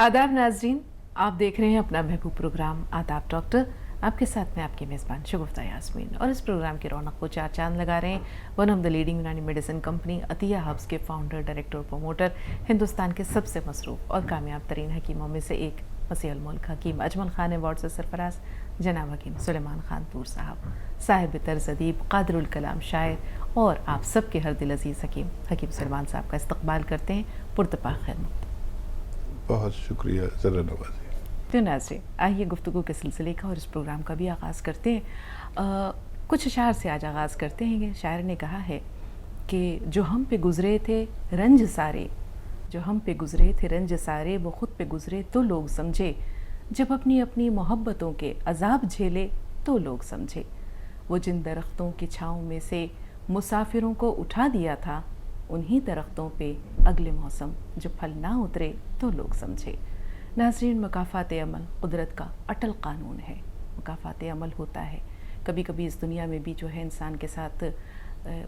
आदाब नाजरीन, आप देख रहे हैं अपना महबूब प्रोग्राम आदाब डॉक्टर। आपके साथ में आपकी मेज़बान शगुफ्ता यास्मीन, और इस प्रोग्राम की रौनक को चार चांद लगा रहे हैं वन ऑफ द लीडिंग यूनानी मेडिसिन कंपनी अतिया हब्स के फाउंडर, डायरेक्टर और प्रमोटर, हिंदुस्तान के सबसे मसरूफ़ और कामयाब तरीन हकीमों में से एक, मसीहुल मुल्क हकीम अजमल खान अवार्ड से सरफराज जनाब हकीम सुलेमान खान तूर साहब, साहिब तर्ज अदीब, कादिरुल कलाम शायर, और आप सबके हर दिल अजीज़ हकीम हकीम सुलेमान साहब का इस्तकबाल करते हैं पुरतपा खैर। बहुत शुक्रिया ज़रा नवाजी। तो नाज़रीन, आइए गुफ्तगू के सिलसिले का और इस प्रोग्राम का भी आगाज़ करते हैं। कुछ अशार से आज आगाज़ करते हैं। शायर ने कहा है कि जो हम पे गुज़रे थे रंज सारे, जो हम पे गुज़रे थे रंज सारे, वो ख़ुद पे गुज़रे तो लोग समझे, जब अपनी अपनी मोहब्बतों के अजाब झेले तो लोग समझे। वो जिन दरख्तों की छाँव में से मुसाफिरों को उठा दिया था, उन्हीं दरख्तों पे अगले मौसम जो फल ना उतरे तो लोग समझे। नाज़रीन, मकाफ़ात अमल कुदरत का अटल क़ानून है। मकाफ़ात अमल होता है। कभी कभी इस दुनिया में भी जो है इंसान के साथ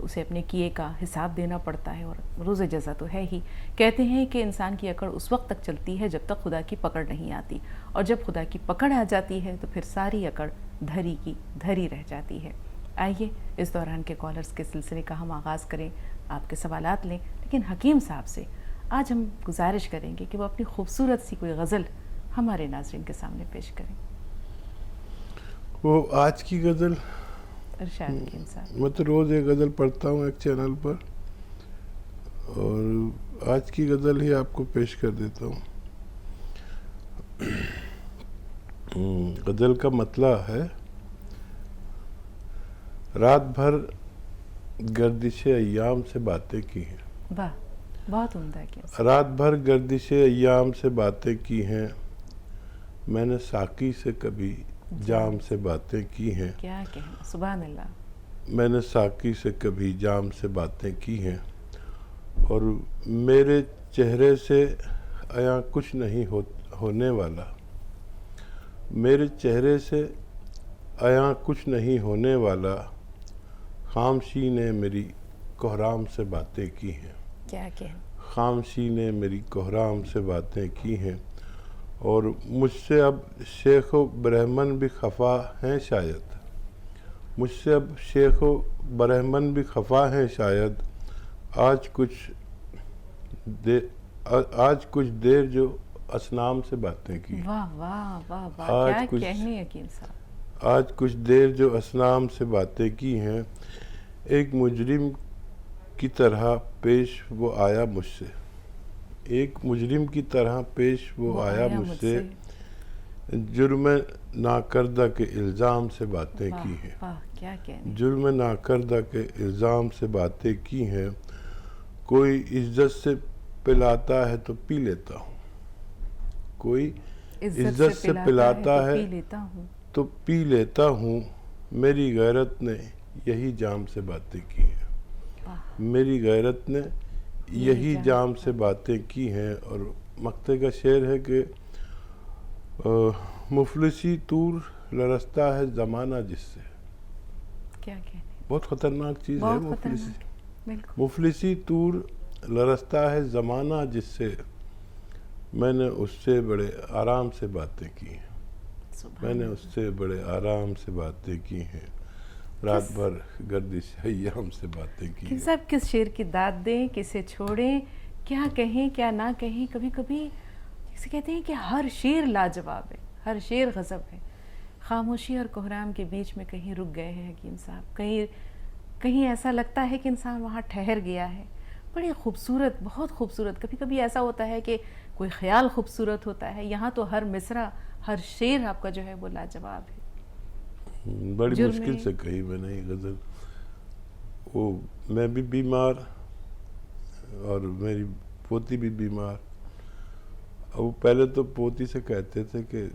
उसे अपने किए का हिसाब देना पड़ता है, और रोज़े जज़ा तो है ही। कहते हैं कि इंसान की अकड़ उस वक्त तक चलती है जब तक खुदा की पकड़ नहीं आती, और जब खुदा की पकड़ आ जाती है तो फिर सारी अकड़ धरी की धरी रह जाती है। आइए इस दौरान के कॉलर्स के सिलसिले का हम आगाज़ करें, आपके सवालात लें, लेकिन हकीम साहब से आज हम गुजारिश करेंगे कि वो अपनी खूबसूरत सी कोई गज़ल हमारे नाज़रीन के सामने पेश करें। वो आज की गज़ल, इरशाद हकीम साहब। मैं तो रोज़ एक गज़ल पढ़ता हूँ एक चैनल पर, और आज की गज़ल ही आपको पेश कर देता हूँ। गज़ल का मतला है, रात भर गर्दिशे अय्याम से बातें की हैं। वाह, बहुत उम्दा किया। रात भर गर्दिशे अय्याम से बातें की हैं, मैंने साकी से कभी जाम से बातें की हैं। क्या कहना, सुभान अल्लाह। मैंने साकी से कभी जाम से बातें की हैं, और मेरे चेहरे से आया कुछ नहीं होने वाला, मेरे चेहरे से आया कुछ नहीं होने वाला, खामोशी ने मेरी कोहराम से बातें की हैं। क्या कहना। खामोशी ने मेरी कोहराम से बातें की हैं, और मुझसे अब शेख व ब्रह्मन भी खफा हैं शायद, मुझसे अब शेख व ब्रह्मन भी खफा हैं शायद, आज कुछ देर जो असनाम से बातें की। वाह वाह वाह वाह, क्या कहने हकीम साहब। आज कुछ देर जो असनाम से बातें की हैं, एक मुजरिम की तरह पेश वो आया मुझसे, एक मुजरिम की तरह पेश वो आया मुझसे, जुर्म नाकर्दा के इल्ज़ाम से बातें की हैं। क्या कहने। जुर्म नाकर्दा के इल्ज़ाम से बातें की हैं, कोई इज्जत से पिलाता है तो पी लेता हूँ, कोई इज्जत से पिलाता है तो पी लेता हूँ, मेरी गैरत ने यही जाम से बातें की हैं, मेरी गैरत ने यही जाम से बातें की हैं। और मक्ते का शेर है कि मुफलिसी तूर लरसता है ज़माना जिससे। क्या कहने। बहुत ख़तरनाक चीज़ है मुफलिसी। मुफलिसी तूर लरसता है ज़माना जिससे, मैंने उससे बड़े आराम से बातें की हैं, मैंने उससे बड़े आराम से बातें की हैं, रात भर गर्दिश अय्याम से बातें की हैं। सब किस शेर की दाद दें, किसे छोड़ें, क्या कहें क्या ना कहें। कभी कभी जिसे कहते हैं कि हर शेर लाजवाब है, हर शेर गज़ब है। खामोशी और कोहराम के बीच में कहीं रुक गए हैं हकीम साहब, कहीं ऐसा लगता है कि इंसान वहाँ ठहर गया है। बड़ी खूबसूरत, बहुत खूबसूरत। कभी कभी ऐसा होता है कि कोई ख्याल खूबसूरत होता है, यहाँ तो हर मिसरा, हर शेर आपका जो है वो लाजवाब है। बड़ी मुश्किल से कही मैंने ये गज़ल। वो मैं भी बीमार और मेरी पोती भी बीमार। वो पहले तो पोती से कहते थे कि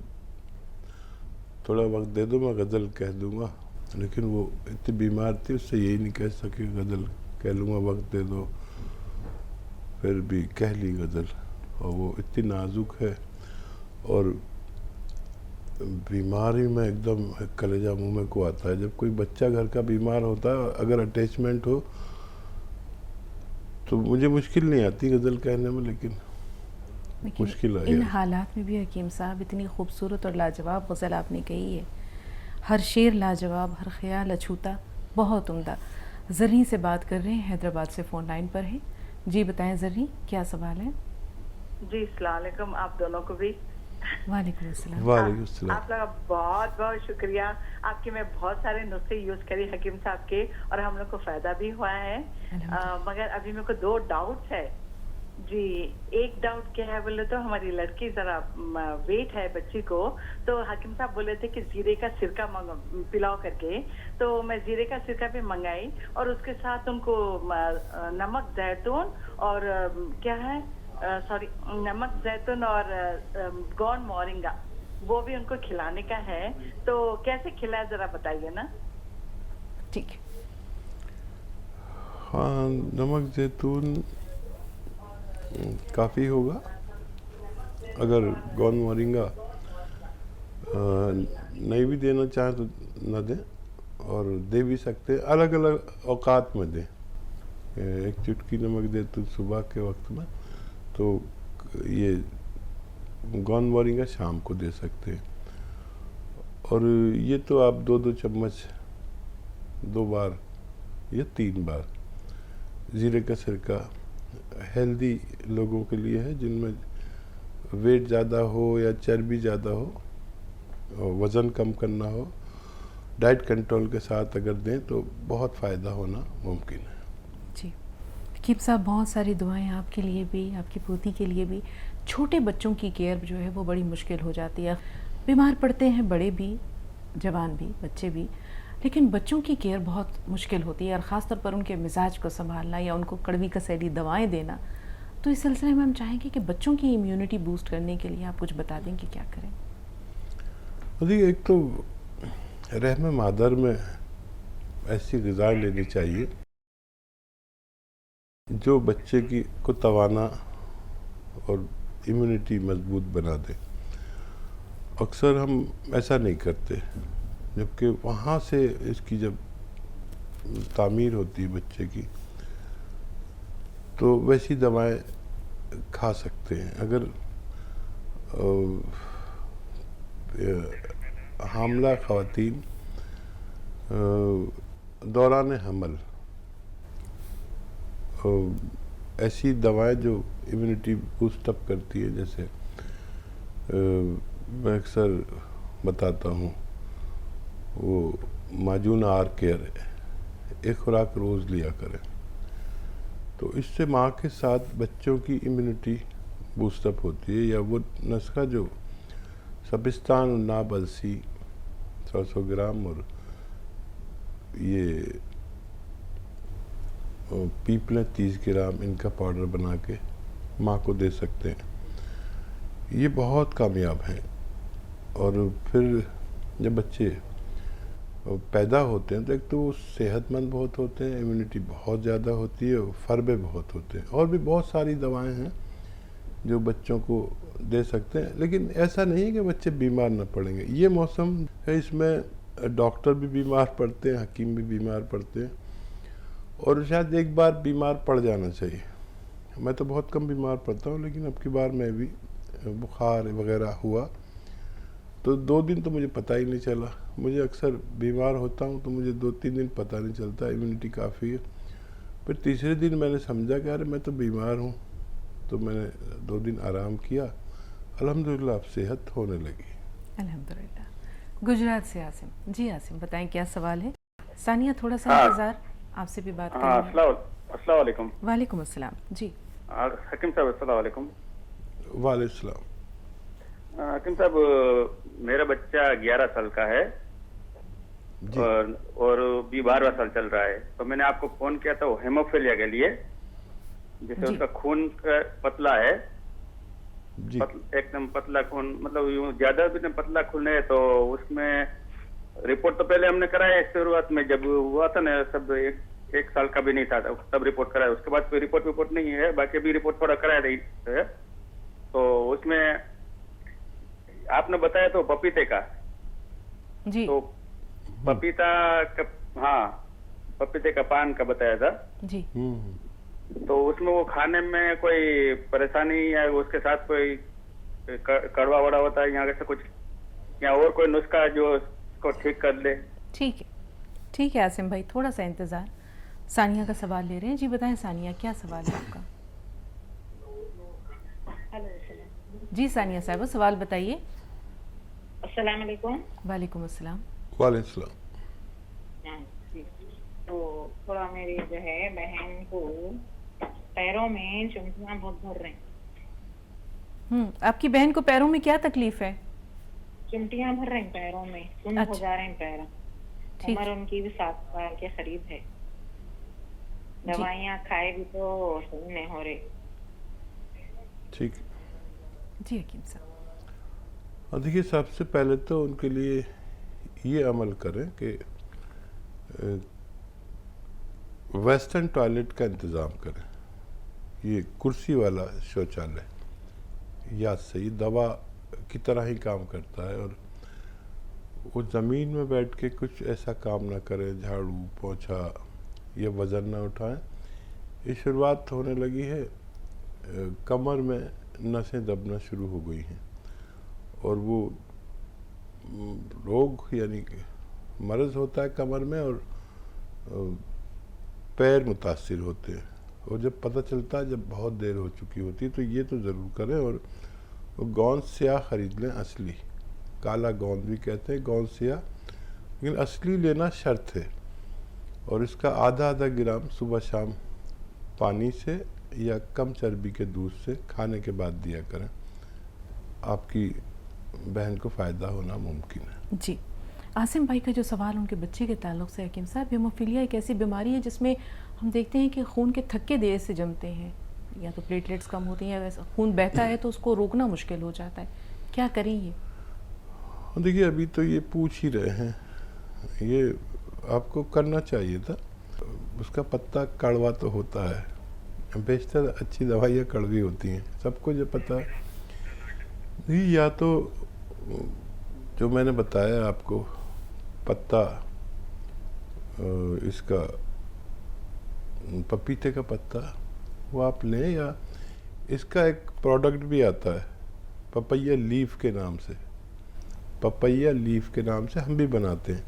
थोड़ा वक्त दे दो, मैं गज़ल कह दूँगा, लेकिन वो इतनी बीमार थी, उससे यही नहीं कह सके गज़ल कह लूँगा, वक्त दे दो। फिर भी कह ली गज़ल, और वो इतनी नाजुक है, और बीमारी में एकदम कलेजा मुंह में को आता है। जब कोई बच्चा घर का बीमार होता है, अगर अटैचमेंट हो तो मुझे मुश्किल नहीं आती गज़ल कहने में, लेकिन लेकिन मुश्किल है इन यार। हालात में भी हकीम साहब इतनी खूबसूरत और लाजवाब गज़ल आपने कही है। हर शेर लाजवाब, हर ख्याल अछूता, बहुत उम्दा। ज़र्री से बात कर रहे हैं, हैदराबाद से फ़ोन लाइन पर हैं। जी बताएं ज़र्री, क्या सवाल है? जी अस्सलाम वालेकुम आप दोनों को भी। वालेकुम अस्सलाम। वालेकुम सलाम। आप लोग का बहुत बहुत शुक्रिया। आपके मैं बहुत सारे नुस्खे यूज करी हकीम साहब के और हम लोग को फायदा भी हुआ है। मगर अभी मेरे को 2 डाउट्स है जी। एक डाउट क्या है बोले तो हमारी लड़की जरा वेट है बच्ची को, तो हकीम साहब बोले थे कि जीरे का सिरका पिलाओ करके, तो मैं जीरे का सिरका भी मंगाई और उसके साथ उनको नमक जैतून और क्या है सॉरी नमक जैतून और गौन मोरिंगा वो भी उनको खिलाने का है, तो कैसे खिलाए जरा बताइए ना। ठीक है। हाँ, नमक जैतून काफ़ी होगा। अगर गौन मोरिंगा नहीं भी देना चाहें तो न दें, और दे भी सकते हैं, अलग अलग औकात में दें। एक चुटकी नमक जैतून सुबह के वक्त में, तो ये गौन मोरिंगा शाम को दे सकते हैं। और ये तो आप 2-2 चम्मच 2 बार या 3 बार जीरे का सिरका हेल्दी लोगों के लिए है, जिनमें वेट ज़्यादा हो या चर्बी ज़्यादा हो और वज़न कम करना हो, डाइट कंट्रोल के साथ अगर दें तो बहुत फ़ायदा होना मुमकिन है। जी हकीम साहब, बहुत सारी दुआएं आपके लिए भी, आपकी पोती के लिए भी। छोटे बच्चों की केयर जो है वो बड़ी मुश्किल हो जाती है। बीमार पड़ते हैं बड़े भी, जवान भी, बच्चे भी, लेकिन बच्चों की केयर बहुत मुश्किल होती है और ख़ास तौर पर उनके मिजाज को संभालना या उनको कड़वी कसैली दवाएं देना। तो इस सिलसिले में हम चाहेंगे कि बच्चों की इम्यूनिटी बूस्ट करने के लिए आप कुछ बता दें कि क्या करें। देखिए, एक तो रहम मादर में ऐसी ग़िज़ाएं लेनी चाहिए जो बच्चे की को तवाना और इम्यूनिटी मजबूत बना दे। अक्सर हम ऐसा नहीं करते, जबकि वहाँ से इसकी जब तामीर होती है बच्चे की, तो वैसी दवाएं खा सकते हैं। अगर हामला ख़वातीन दौरान हमल ऐसी दवाएं जो इम्यूनिटी बूस्ट अप करती है, जैसे मैं अक्सर बताता हूँ वो माजून आर केयर, एक खुराक रोज़ लिया करें, तो इससे माँ के साथ बच्चों की इम्यूनिटी बूस्टअप होती है। या वो नुस्खा जो सबिस्तान और नाब अलसी 100 ग्राम और ये पीपलें 30 ग्राम, इनका पाउडर बना के माँ को दे सकते हैं, ये बहुत कामयाब हैं। और फिर जब बच्चे पैदा होते हैं तो एक तो वो सेहतमंद बहुत होते हैं, इम्यूनिटी बहुत ज़्यादा होती है, फरबे बहुत होते हैं। और भी बहुत सारी दवाएं हैं जो बच्चों को दे सकते हैं, लेकिन ऐसा नहीं है कि बच्चे बीमार न पड़ेंगे। ये मौसम है, इसमें डॉक्टर भी बीमार पड़ते हैं, हकीम भी बीमार पड़ते हैं, और शायद एक बार बीमार पड़ जाना चाहिए। मैं तो बहुत कम बीमार पड़ता हूँ, लेकिन अब की बार मैं भी बुखार वगैरह हुआ तो 2 दिन तो मुझे पता ही नहीं चला। मुझे अक्सर बीमार होता हूँ तो मुझे 2-3 दिन पता नहीं चलता, इम्यूनिटी काफ़ी है। फिर तीसरे दिन मैंने समझा कि अरे मैं तो बीमार हूँ, तो मैंने 2 दिन आराम किया, अल्हम्दुलिल्लाह अब सेहत होने लगी। अल्हम्दुलिल्लाह। गुजरात से आसिम। जी आसिम, बताएं क्या सवाल है। सानिया, थोड़ा सा इंतज़ार, आपसे भी बात करेंगे। अस्सलाम वालेकुम। वालेकुम अस्सलाम। जी हकीम साहब अस्सलाम वालेकुम। वालेकुम सलाम। हकीम साहब, मेरा बच्चा 11 साल का है और भी 12वां साल चल रहा है। तो मैंने आपको फोन किया था वो हेमोफीलिया के लिए, जिससे उसका खून पतला है, एकदम पतला खून, मतलब यूं ज्यादा भी नहीं, पतला खून है। तो उसमें रिपोर्ट तो पहले हमने कराया शुरुआत में, जब हुआ था ना, सब एक साल का भी नहीं था तब रिपोर्ट कराया। उसके बाद कोई रिपोर्ट नहीं है, बाकी अभी रिपोर्ट थोड़ा कराया है। तो उसमें आपने बताया तो पपीते का, जी, तो पपीता का, हाँ पपीते का पान का बताया था जी तो उसमें वो खाने में कोई परेशानी या उसके साथ कोई कड़वा वड़ा होता है यहाँ से कुछ, या और कोई नुस्खा जो उसको ठीक कर दे? ठीक है आसिम भाई, थोड़ा सा इंतज़ार। सानिया का सवाल ले रहे हैं। जी बताएं सानिया, क्या सवाल है आपका? जी सानिया साहब, सवाल बताइए। अस्सलाम वालेकुम। वालेकुम अस्सलाम। वालेकुम सलाम। तो थोड़ा मेरी जो है बहन को पैरों में चुमकियां बहुत भर रही हैं। आपकी बहन को पैरों में क्या तकलीफ है? चिमटियां भर रही पैरों में, सुन्न हो जा रहे हैं पैर। ठीक। उम्र उनकी भी 7 साल के करीब है। दवाइयाँ खाए भी तो सही नहीं हो रही। ठीक। जी हकीम साहब। और देखिए, सबसे पहले तो उनके लिए ये अमल करें कि वेस्टर्न टॉयलेट का इंतज़ाम करें। ये कुर्सी वाला शौचालय या सही दवा की तरह ही काम करता है, और वो ज़मीन में बैठ के कुछ ऐसा काम ना करें, झाड़ू पोंछा या वज़न ना उठाएं। ये शुरुआत होने लगी है, कमर में नसें दबना शुरू हो गई हैं, और वो रोग यानी कि मर्ज़ होता है कमर में, और पैर मुतासिर होते हैं। और जब पता चलता है, जब बहुत देर हो चुकी होती है, तो ये तो ज़रूर करें। और वो गोंद स्याह ख़रीद लें, असली, काला गोंद भी कहते हैं, गोंद स्याह, लेकिन असली लेना शर्त है। और इसका आधा ग्राम सुबह शाम पानी से या कम चर्बी के दूध से खाने के बाद दिया करें। आपकी बहन को फ़ायदा होना मुमकिन है। जी आसिम भाई का जो सवाल उनके बच्चे के ताल्लुक से, हकीम साहब, हेमोफीलिया एक ऐसी बीमारी है जिसमें हम देखते हैं कि खून के थक्के देर से जमते हैं, या तो प्लेटलेट्स कम होती हैं, या खून बहता है तो उसको रोकना मुश्किल हो जाता है। क्या करें ये? देखिए, अभी तो ये पूछ ही रहे हैं, ये आपको करना चाहिए था। उसका पत्ता कड़वा तो होता है, बेशतर अच्छी दवाइयाँ कड़वी होती हैं, सबको जो पता है। नहीं, या तो जो मैंने बताया आपको, पत्ता इसका पपीते का पत्ता वो आप लें, या इसका एक प्रोडक्ट भी आता है पपैया लीफ के नाम से। पपैया लीफ के नाम से हम भी बनाते हैं,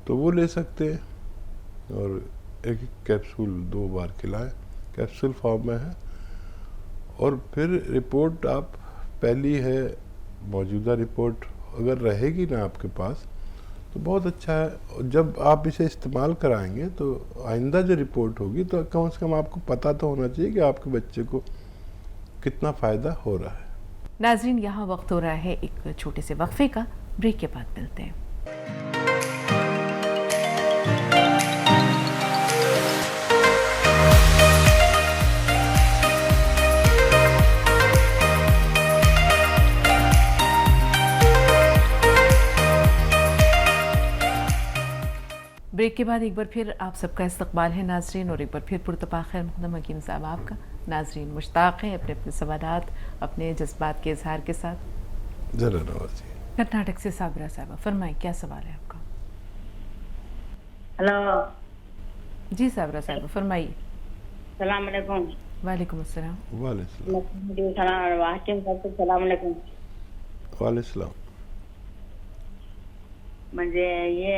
तो वो ले सकते हैं। और एक कैप्सूल 2 बार खिलाएं, कैप्सूल फॉर्म में है। और फिर रिपोर्ट आप पहली है, मौजूदा रिपोर्ट अगर रहेगी ना आपके पास तो बहुत अच्छा है। और जब आप इसे इस्तेमाल कराएंगे तो आइंदा जो रिपोर्ट होगी तो कम से कम आपको पता तो होना चाहिए कि आपके बच्चे को कितना फ़ायदा हो रहा है। नाज़रीन, यहाँ वक्त हो रहा है एक छोटे से वक्फे का। ब्रेक के बाद मिलते हैं। ब्रेक के बाद एक बार फिर आप सबका इस्तकबाल है नाजरीन, और एक बार फिर पुरतपा खैर मुक़द्दम हकीम साहब आपका। नाजरीन मुश्ताक़ हैं अपने अपने सवालात, अपने जज्बात के इजहार के साथ। ज़रा नवाज़ी। कर्नाटक से साबरा साहबा, फरमाएं क्या सवाल है आपका? हेलो जी साबरा साहबा, फरमाइए। सलाम अलैकुम। वालेकुम अस्सलाम। वालेकुम। म्हणजे ये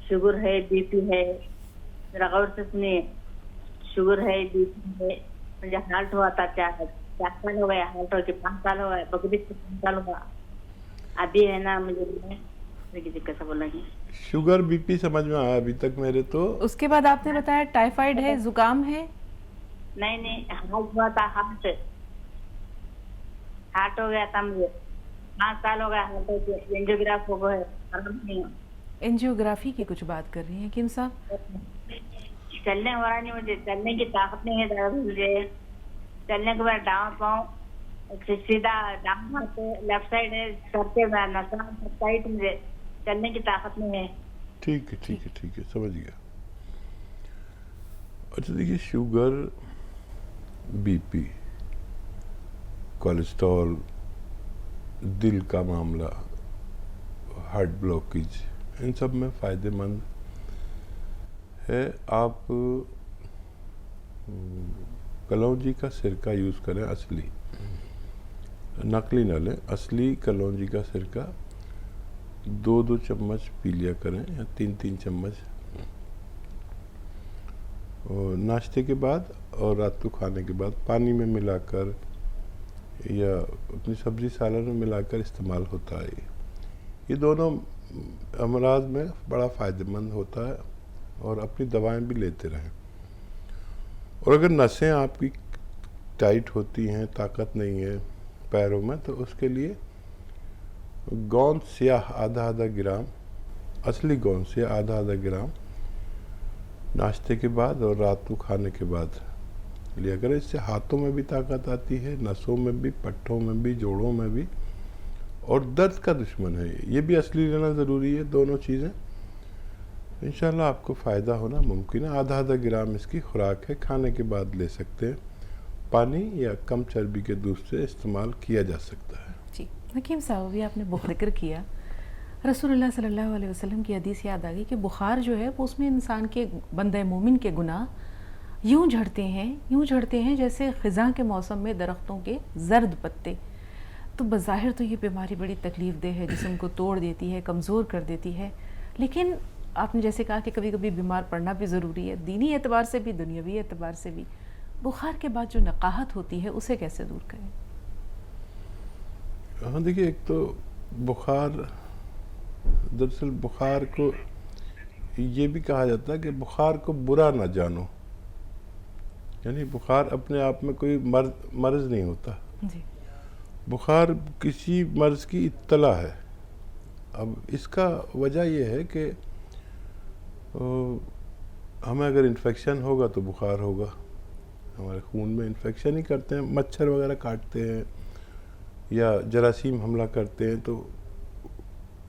शुगर है, बीपी है, जरा गौर से सुनिए। शुगर है, बीपी है, मुझे हार्ट हुआ था 4 साल हो गया, हार्ट हो के 5 साल हो गया, बकरीद से 5 साल हुआ। अभी है ना मुझे कैसा बोला कि शुगर बीपी समझ में आया अभी तक मेरे तो। उसके बाद आपने बताया टाइफाइड है, जुकाम है। नहीं, हार्ट हुआ था, हार्ट हो गया था मुझे 5 साल हो गया, हार्ट हो गया, एंजियोग्राफ हो गया। एंजियोग्राफी की कुछ बात कर रही हैं हकीम साहब? चलने हो रहा नहीं, मुझे चलने की ताकत नहीं है। मुझे चलने के बाद डाउन पाऊँ सीधा डाउन हाथ लेफ्ट साइड है, सर पे नसा साइड, मुझे चलने की ताकत नहीं है। ठीक है, समझ गया। अच्छा देखिए, शुगर, बीपी, कोलेस्ट्रॉल, दिल का मामला, हार्ट ब्लॉकेज, इन सब में फ़ायदेमंद है। आप कलौंजी का सिरका यूज़ करें, असली, नकली ना लें, असली कलौंजी का सिरका 2-2 चम्मच पी लिया करें या 3-3 चम्मच, और नाश्ते के बाद और रात को खाने के बाद पानी में मिलाकर या अपनी सब्जी सालन में मिलाकर इस्तेमाल होता है। ये दोनों अमराज में बड़ा फ़ायदेमंद होता है और अपनी दवाएं भी लेते रहें। और अगर नसें आपकी टाइट होती हैं, ताकत नहीं है पैरों में, तो उसके लिए गोंद स्याह आधा ग्राम, असली गोंद स्याह आधा ग्राम नाश्ते के बाद और रात को खाने के बाद लिया करें। इससे हाथों में भी ताकत आती है, नसों में भी, पट्टों में भी, जोड़ों में भी, और दर्द का दुश्मन है ये भी असली लेना ज़रूरी है। दोनों चीज़ें इंशाल्लाह आपको फ़ायदा होना मुमकिन है। आधा ग्राम इसकी खुराक है, खाने के बाद ले सकते हैं। पानी या कम चर्बी के दूध से इस्तेमाल किया जा सकता है। जी हकीम साहब, भी आपने बहुत जिक्र किया, रसूलुल्लाह सल्लल्लाहु अलैहि वसल्लम की हदीस याद आ गई कि बुखार जो है वो उसमें इंसान के, बंदे मोमिन के गुनाह यूं झड़ते हैं जैसे ख़िज़ां के मौसम में दरख्तों के जर्द पत्ते। तो बज़ाहिर तो ये बीमारी बड़ी तकलीफ़ देह है, जिस्म को तोड़ देती है, कमज़ोर कर देती है, लेकिन आपने जैसे कहा कि कभी कभी बीमार पड़ना भी ज़रूरी है, दीनी एतबार से भी, दुनियावी एतबार से भी। बुखार के बाद जो नकाहत होती है उसे कैसे दूर करें? हाँ देखिए, एक तो बुखार, दरअसल बुखार को ये भी कहा जाता है कि बुखार को बुरा ना जानो, यानी बुखार अपने आप में कोई मर्ज़ नहीं होता जी। बुखार किसी मर्ज़ की इत्तला है। अब इसका वजह यह है कि हमें अगर इन्फेक्शन होगा तो बुखार होगा। हमारे खून में इन्फेक्शन ही करते हैं, मच्छर वगैरह काटते हैं या जरासीम हमला करते हैं, तो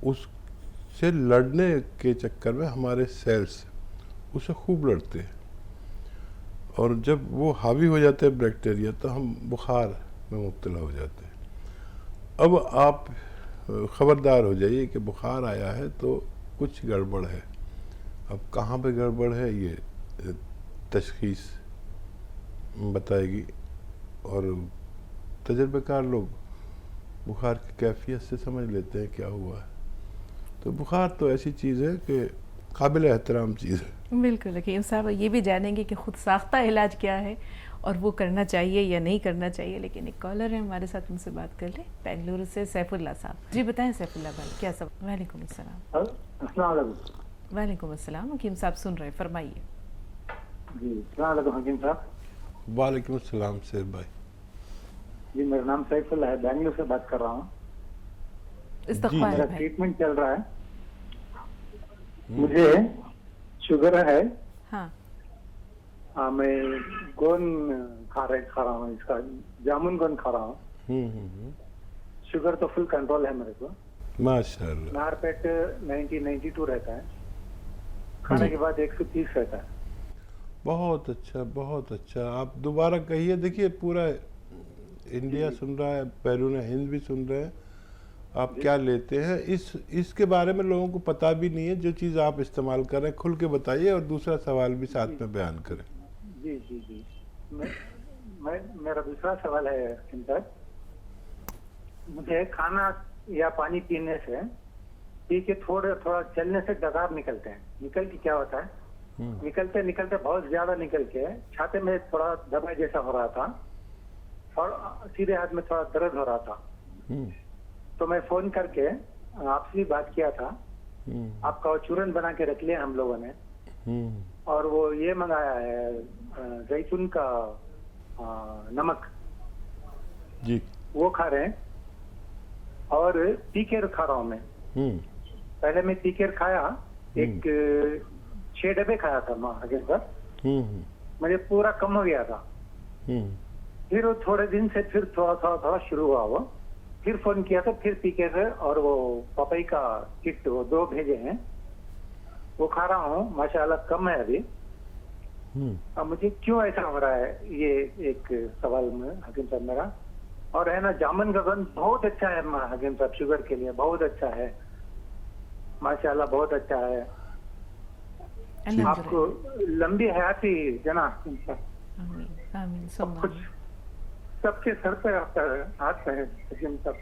उससे लड़ने के चक्कर में हमारे सेल्स उससे खूब लड़ते हैं, और जब वो हावी हो जाते हैं बैक्टीरिया, तो हम बुखार में मुब्तला हो जाते हैं। अब आप ख़बरदार हो जाइए कि बुखार आया है तो कुछ गड़बड़ है। अब कहाँ पे गड़बड़ है ये तशख़ीस बताएगी, और तजर्बेकार लोग बुखार की कैफियत से समझ लेते हैं क्या हुआ है। तो बुखार तो ऐसी चीज़ है कि काबिल एहतराम चीज़ है। बिल्कुल हकीम साहब, ये भी जानेंगे कि खुद साख्ता इलाज क्या है और वो करना चाहिए या नहीं करना चाहिए। लेकिन एक कॉलर है हमारे साथ, उनसे बात कर ले, बेंगलुरु से सैफुल्लाह साहब। जी बताएं सैफुल्लाह भाई, क्या सब? वालेकुम अस्सलाम। अस्सलाम वालेकुम। वालेकुम अस्सलाम। हकीम साहब सुन रहे, फरमाइए। जी अस्सलाम वालेकुम हकीम साहब। वालेकुम अस्सलाम शेर भाई। जी मेरा नाम सैफुल्लाह है, बेंगलुरु से बात कर रहा हूँ। इस्तक़बाल मेरा भाई। ट्रीटमेंट चल रहा है, मुझे शुगर है। हाँ मैं गोंद खा रहा हूँ, इसका जामुन गोंद खा रहा हूँ। शुगर तो फुल कंट्रोल है मेरे को, माशाअल्लाह। नार पेट 90-92 रहता है, खाने के बाद 130 रहता है। बहुत अच्छा, बहुत अच्छा। आप दोबारा कहिए। देखिए पूरा इंडिया सुन रहा है, बैरून हिंद भी सुन रहे हैं। आप क्या लेते हैं, इसके बारे में लोगों को पता भी नहीं है। जो चीज़ आप इस्तेमाल कर रहे हैं खुल के बताइए, और दूसरा सवाल भी साथ में बयान करें। जी जी जी। मेरा दूसरा सवाल है सर, मुझे खाना या पानी पीने से, पी के थोड़ा चलने से डकार निकलते हैं। निकल के क्या होता है, निकलते निकलते बहुत ज्यादा निकल के छाते में थोड़ा दबाई जैसा हो रहा था, और सीधे हाथ में थोड़ा दर्द हो रहा था। तो मैं फोन करके आपसे भी बात किया था, आपका वो चूरन बना के रख लिया हम लोगों ने, और वो ये मंगाया है जैतून का नमक जी, वो खा रहे हैं, और पीकेर खा रहा हूँ मैं। पहले मैं पीकेर खाया, एक 6 डब्बे खाया था माँ आगे पर, मुझे पूरा कम हो गया था। फिर वो थोड़े दिन से फिर थोड़ा शुरू हुआ वो, फिर फोन किया तो फिर पीकेर और वो पपाई का किट वो 2 भेजे हैं, वो खा रहा हूँ, माशाल्लाह कम है अभी। अब मुझे क्यों ऐसा हो रहा है, ये एक सवाल में हकीम साहब मेरा। और है ना, जामुन का गंध बहुत अच्छा है हकीम साहब, शुगर के लिए बहुत अच्छा है, माशाल्लाह बहुत अच्छा है। आपको लंबी हयाती जना। आमीन आमीन सुम्मा कुछ आमीन सबके सर पे आपका हाथ है हकीम साहब।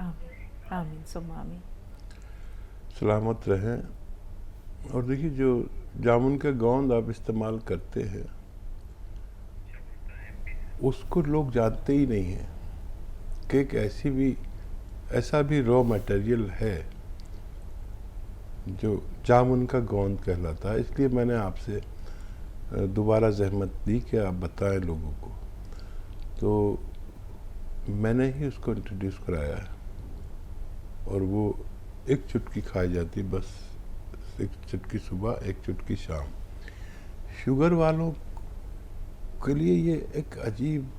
आमीन आमीन सुम्मा आमीन। सलामत रहें। और देखिए, जो जामुन का गोंद आप इस्तेमाल करते हैं उसको लोग जानते ही नहीं हैं कि एक ऐसा भी रॉ मटेरियल है जो जामुन का गोंद कहलाता है। इसलिए मैंने आपसे दोबारा जहमत दी कि आप बताएं लोगों को। तो मैंने ही उसको इंट्रोड्यूस कराया है और वो एक चुटकी खाई जाती, बस एक चुटकी सुबह, एक चुटकी शाम। शुगर वालों के लिए ये एक अजीब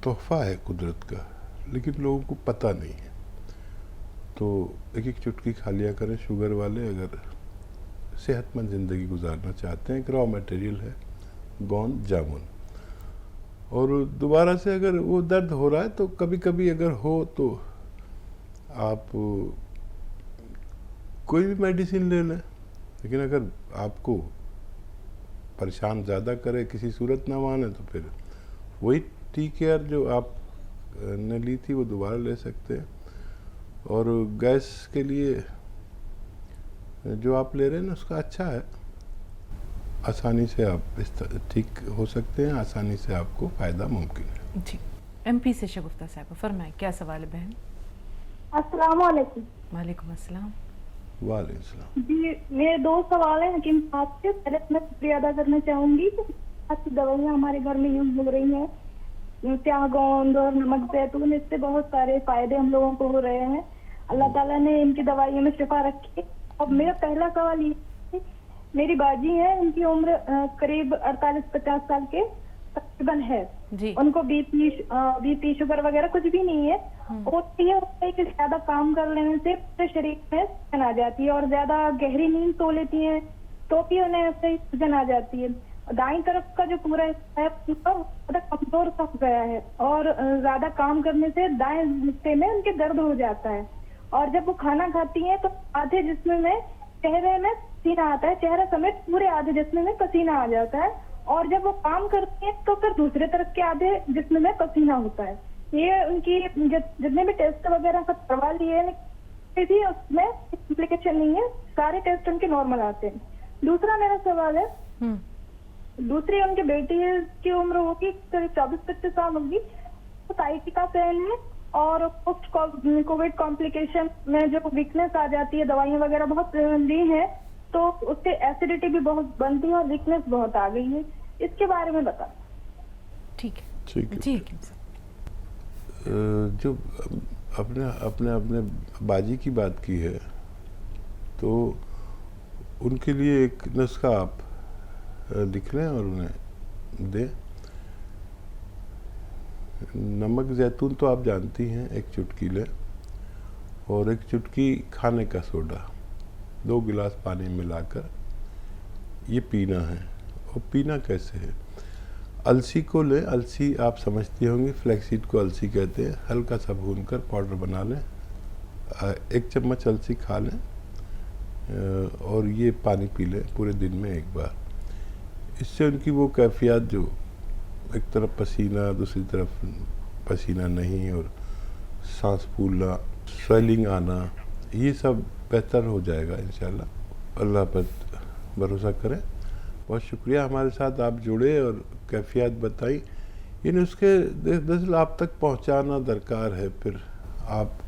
तोहफा है कुदरत का, लेकिन लोगों को पता नहीं है। तो एक एक चुटकी खा लिया करें शुगर वाले, अगर सेहतमंद ज़िंदगी गुजारना चाहते हैं। एक रॉ मटेरियल है गोंद जामुन। और दोबारा से अगर वो दर्द हो रहा है तो कभी कभी अगर हो तो आप कोई भी मेडिसिन ले लें, लेकिन अगर आपको परेशान ज़्यादा करे, किसी सूरत ना माने, तो फिर वही टी केयर जो आप ने ली थी वो दोबारा ले सकते हैं। और गैस के लिए जो आप ले रहे हैं ना उसका अच्छा है, आसानी से आप ठीक हो सकते हैं, आसानी से आपको फ़ायदा मुमकिन है। जी, MP से शगुफ्ता साहब फरमाएं, क्या सवाल है बहन? अस्सलाम वालेकुम। वालेकुम अस्सलाम। वालेकुम सलाम। जी, मेरे 2 सवाल हैं हकीम साहब से। पहले मैं शुक्रिया अदा करना चाहूंगी कि आपकी दवाइयाँ हमारे घर में यूज हो रही हैं, स्याह गोंद और नमक जैतून, इससे बहुत सारे फायदे हम लोगों को हो रहे हैं। अल्लाह ताला ने इनकी दवाइयों में शिफा रखी। अब मेरा पहला सवाल ये है, मेरी बाजी है, उनकी उम्र करीब 48-50 साल के तकरीबन है जी। उनको बीपी शुगर वगैरह कुछ भी नहीं है। और ये होता है कि ज्यादा काम कर लेने से पूरे शरीर में सूजन आ जाती है और ज्यादा गहरी नींद सो लेती है तो भी उन्हें ऐसे सूजन आ जाती है। दाईं तरफ का जो पूरा हिस्सा है ज्यादा कमजोर सा हो गया है और ज्यादा काम करने से दाएं हिस्से में उनके दर्द हो जाता है। और जब वो खाना खाती है तो आधे जिस्म में, चेहरे में पसीना आता है, चेहरा समेत पूरे आधे जिस्म में पसीना आ जाता है। और जब वो काम करती है तो फिर दूसरे तरफ के आधे जिस्म में पसीना होता है। ये उनकी जितने भी टेस्ट वगैरह सब करवा लिए भी उसमें कॉम्प्लिकेशन नहीं है, सारे टेस्ट उनके नॉर्मल आते हैं। दूसरा मेरा सवाल है, दूसरी उनकी बेटी की उम्र होगी करीब 24-25 साल होगी, तो साइटी का फैल है और पोस्ट कोविड कॉम्प्लिकेशन में जो वीकनेस आ जाती है, दवाइयाँ वगैरह बहुत ली है तो उससे एसिडिटी भी बहुत बनती है और वीकनेस बहुत आ गई है। इसके बारे में बता। ठीक है ठीक है। जी हकीम साहब। जो अपने बाजी की बात की है तो उनके लिए एक नुस्खा आप लिख लें और उन्हें दें। नमक जैतून तो आप जानती हैं, एक चुटकी लें और एक चुटकी खाने का सोडा 2 गिलास पानी मिलाकर ये पीना है। और पीना कैसे है? अलसी को लें, अलसी आप समझती होंगी, फ्लैक्सीड को अलसी कहते हैं। हल्का सा भूनकर पाउडर बना लें, 1 चम्मच अलसी खा लें और ये पानी पी लें पूरे दिन में 1 बार। इससे उनकी वो कैफियत जो एक तरफ पसीना, दूसरी तरफ पसीना नहीं और सांस फूलना, स्वेलिंग आना, ये सब बेहतर हो जाएगा इंशाल्लाह। अल्लाह पर भरोसा करें। बहुत शुक्रिया हमारे साथ आप जुड़े और कैफियत बताई। इन उसके दरअसल आप तक पहुंचाना दरकार है, फिर आप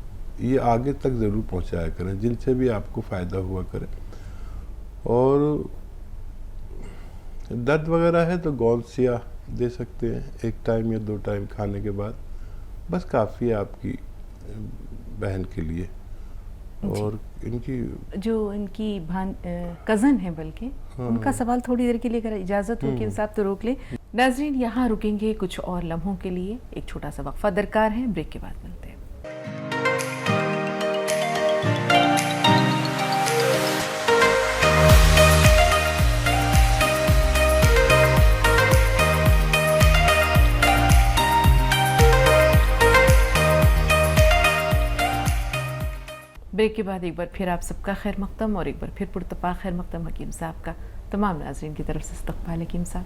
ये आगे तक ज़रूर पहुंचाया करें जिनसे भी आपको फ़ायदा हुआ करे। और दर्द वगैरह है तो गोंद सिया दे सकते हैं 1 टाइम या 2 टाइम खाने के बाद, बस काफ़ी है आपकी बहन के लिए। और इनकी कज़न है बल्कि उनका सवाल थोड़ी देर के लिए अगर इजाज़त हो कि साहब तो रोक ले। नाज़रीन, यहाँ रुकेंगे कुछ और लम्हों के लिए, एक छोटा सा वक्फा दरकार है, ब्रेक के बाद मिलते हैं। ब्रेक के बाद एक बार फिर आप सबका खैर मक़दम और एक बार फिर पुरतपा खैर मक़दम हकीम साहब का तमाम नाज़रीन की तरफ से इस्तक़बाल। हकीम साहब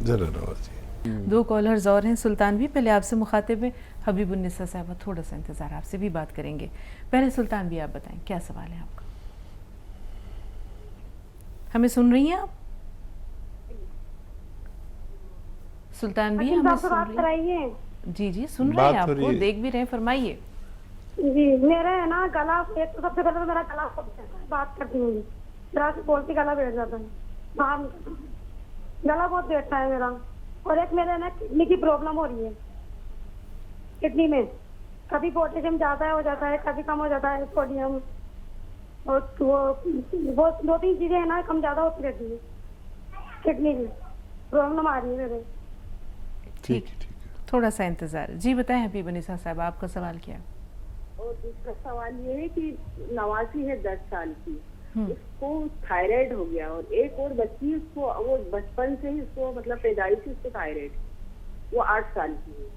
ज़रा नवाजी। 2 कॉलर्स और हैं। सुल्तान भी पहले आपसे मुखातिब है, हबीबुन्निसा साहबा थोड़ा सा इंतज़ार, आपसे भी बात करेंगे। पहले सुल्तान भी आप बताएं क्या सवाल है आपका? हमें सुन रही हैं आप? सुल्तान भी हमें सुन रही हैं? जी जी सुन रहे हैं आपको, देख भी रहे हैं, फरमाइए। जी मेरा है ना गला, एक तो सबसे पहले तो मेरा गला बात करती हूँ, जरा से बोलती गला बैठ जाता है, गला बहुत बैठता है मेरा। और एक मेरे ना किडनी की प्रॉब्लम हो रही है, किडनी में कभी पोटेशियम ज्यादा हो जाता है, कभी कम हो जाता है सोडियम, और वो 2-3 चीजें है ना कम ज्यादा होती रहती है, किडनी की प्रॉब्लम आ रही है मेरे। ठीक है, थोड़ा सा इंतजार। जी बताएं हबीबुन्निसा साहब, आपका सवाल क्या है? और दूसरा सवाल ये है कि नवासी है 10 साल की, उसको थायराइड हो गया, और एक और बच्ची उसको, वो बचपन से ही उसको मतलब पैदाइश से उसको थायराइड, वो 8 साल की है।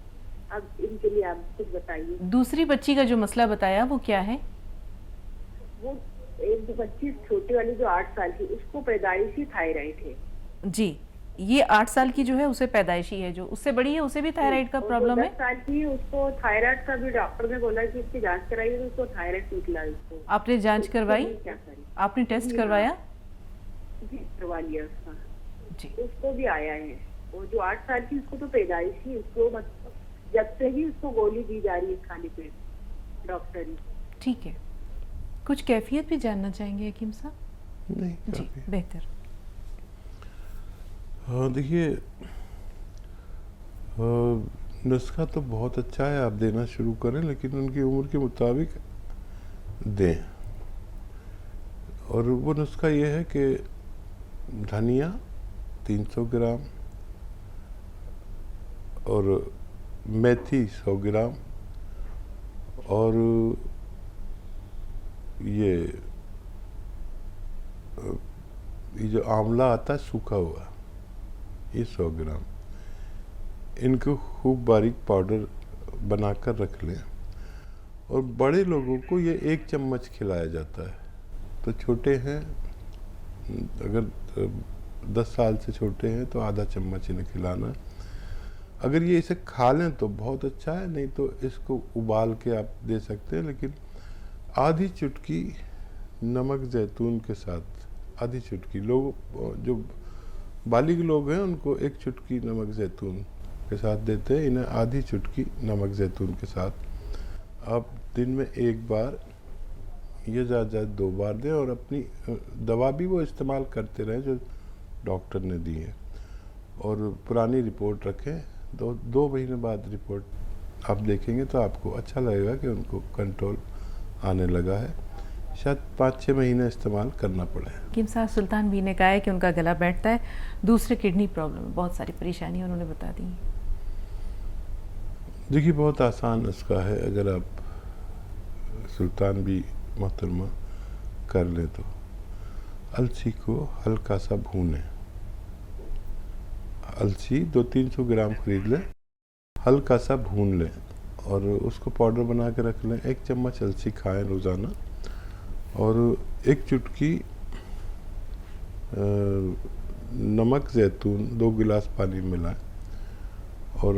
अब इनके लिए आप कुछ बताइए। दूसरी बच्ची का जो मसला बताया वो क्या है? वो एक जो बच्ची छोटी वाली जो 8 साल की, उसको पैदाइशी थायराइड है। जी, ये 8 साल की जो है उसे पैदाइशी है, जो उससे बड़ी है उसे भी थायराइड का प्रॉब्लम है। 10 साल की उसको थायराइड का भी डॉक्टर ने बोला कि इसकी जांच कराइए, तो उसको थायराइड निकला है उसको। आपने जांच करवाई? क्या करें? आपने टेस्ट करवाया? जी करवा लिया उसका जी, उसको भी आया है। और जो 8 साल की उसको तो पैदाइशी, उसको मतलब जब से ही उसको गोली दी जा रही है खाली पेट डॉक्टर ही। ठीक है, कुछ कैफियत भी जानना चाहेंगे हकीम साहब? नहीं, जी बेहतर। हाँ देखिए, नुस्खा तो बहुत अच्छा है, आप देना शुरू करें, लेकिन उनकी उम्र के मुताबिक दें। और वो नुस्खा ये है कि धनिया 300 ग्राम और मेथी 100 ग्राम और ये जो आंवला आता है सूखा हुआ, ये 100 ग्राम, इनको खूब बारीक पाउडर बनाकर रख लें। और बड़े लोगों को ये 1 चम्मच खिलाया जाता है। तो छोटे हैं, अगर 10 साल से छोटे हैं तो आधा चम्मच इन्हें खिलाना है। अगर ये इसे खा लें तो बहुत अच्छा है, नहीं तो इसको उबाल के आप दे सकते हैं, लेकिन आधी चुटकी नमक जैतून के साथ, आधी चुटकी, लोग जो बालिग लोग हैं उनको 1 चुटकी नमक जैतून के साथ देते हैं, इन्हें आधी चुटकी नमक जैतून के साथ आप दिन में 1 बार, ये ज़्यादा 2 बार दें। और अपनी दवा भी वो इस्तेमाल करते रहें जो डॉक्टर ने दी है, और पुरानी रिपोर्ट रखें। 2 महीने बाद रिपोर्ट आप देखेंगे तो आपको अच्छा लगेगा कि उनको कंट्रोल आने लगा है। शायद 5-6 महीने इस्तेमाल करना पड़े। हकीम साहब, सुल्तान भी ने कहा है कि उनका गला बैठता है, दूसरे किडनी प्रॉब्लम, बहुत सारी परेशानियां उन्होंने बता दी। देखिए बहुत आसान नुस्खा है, अगर आप सुल्तान भी मोहतरमा कर लें तो अलसी को हल्का सा भूनें। अलसी 200-300 ग्राम खरीद लें, हल्का सा भून लें और उसको पाउडर बना के रख लें। 1 चम्मच अलसी खाएं रोज़ाना, और 1 चुटकी नमक जैतून 2 गिलास पानी में मिलाएं, और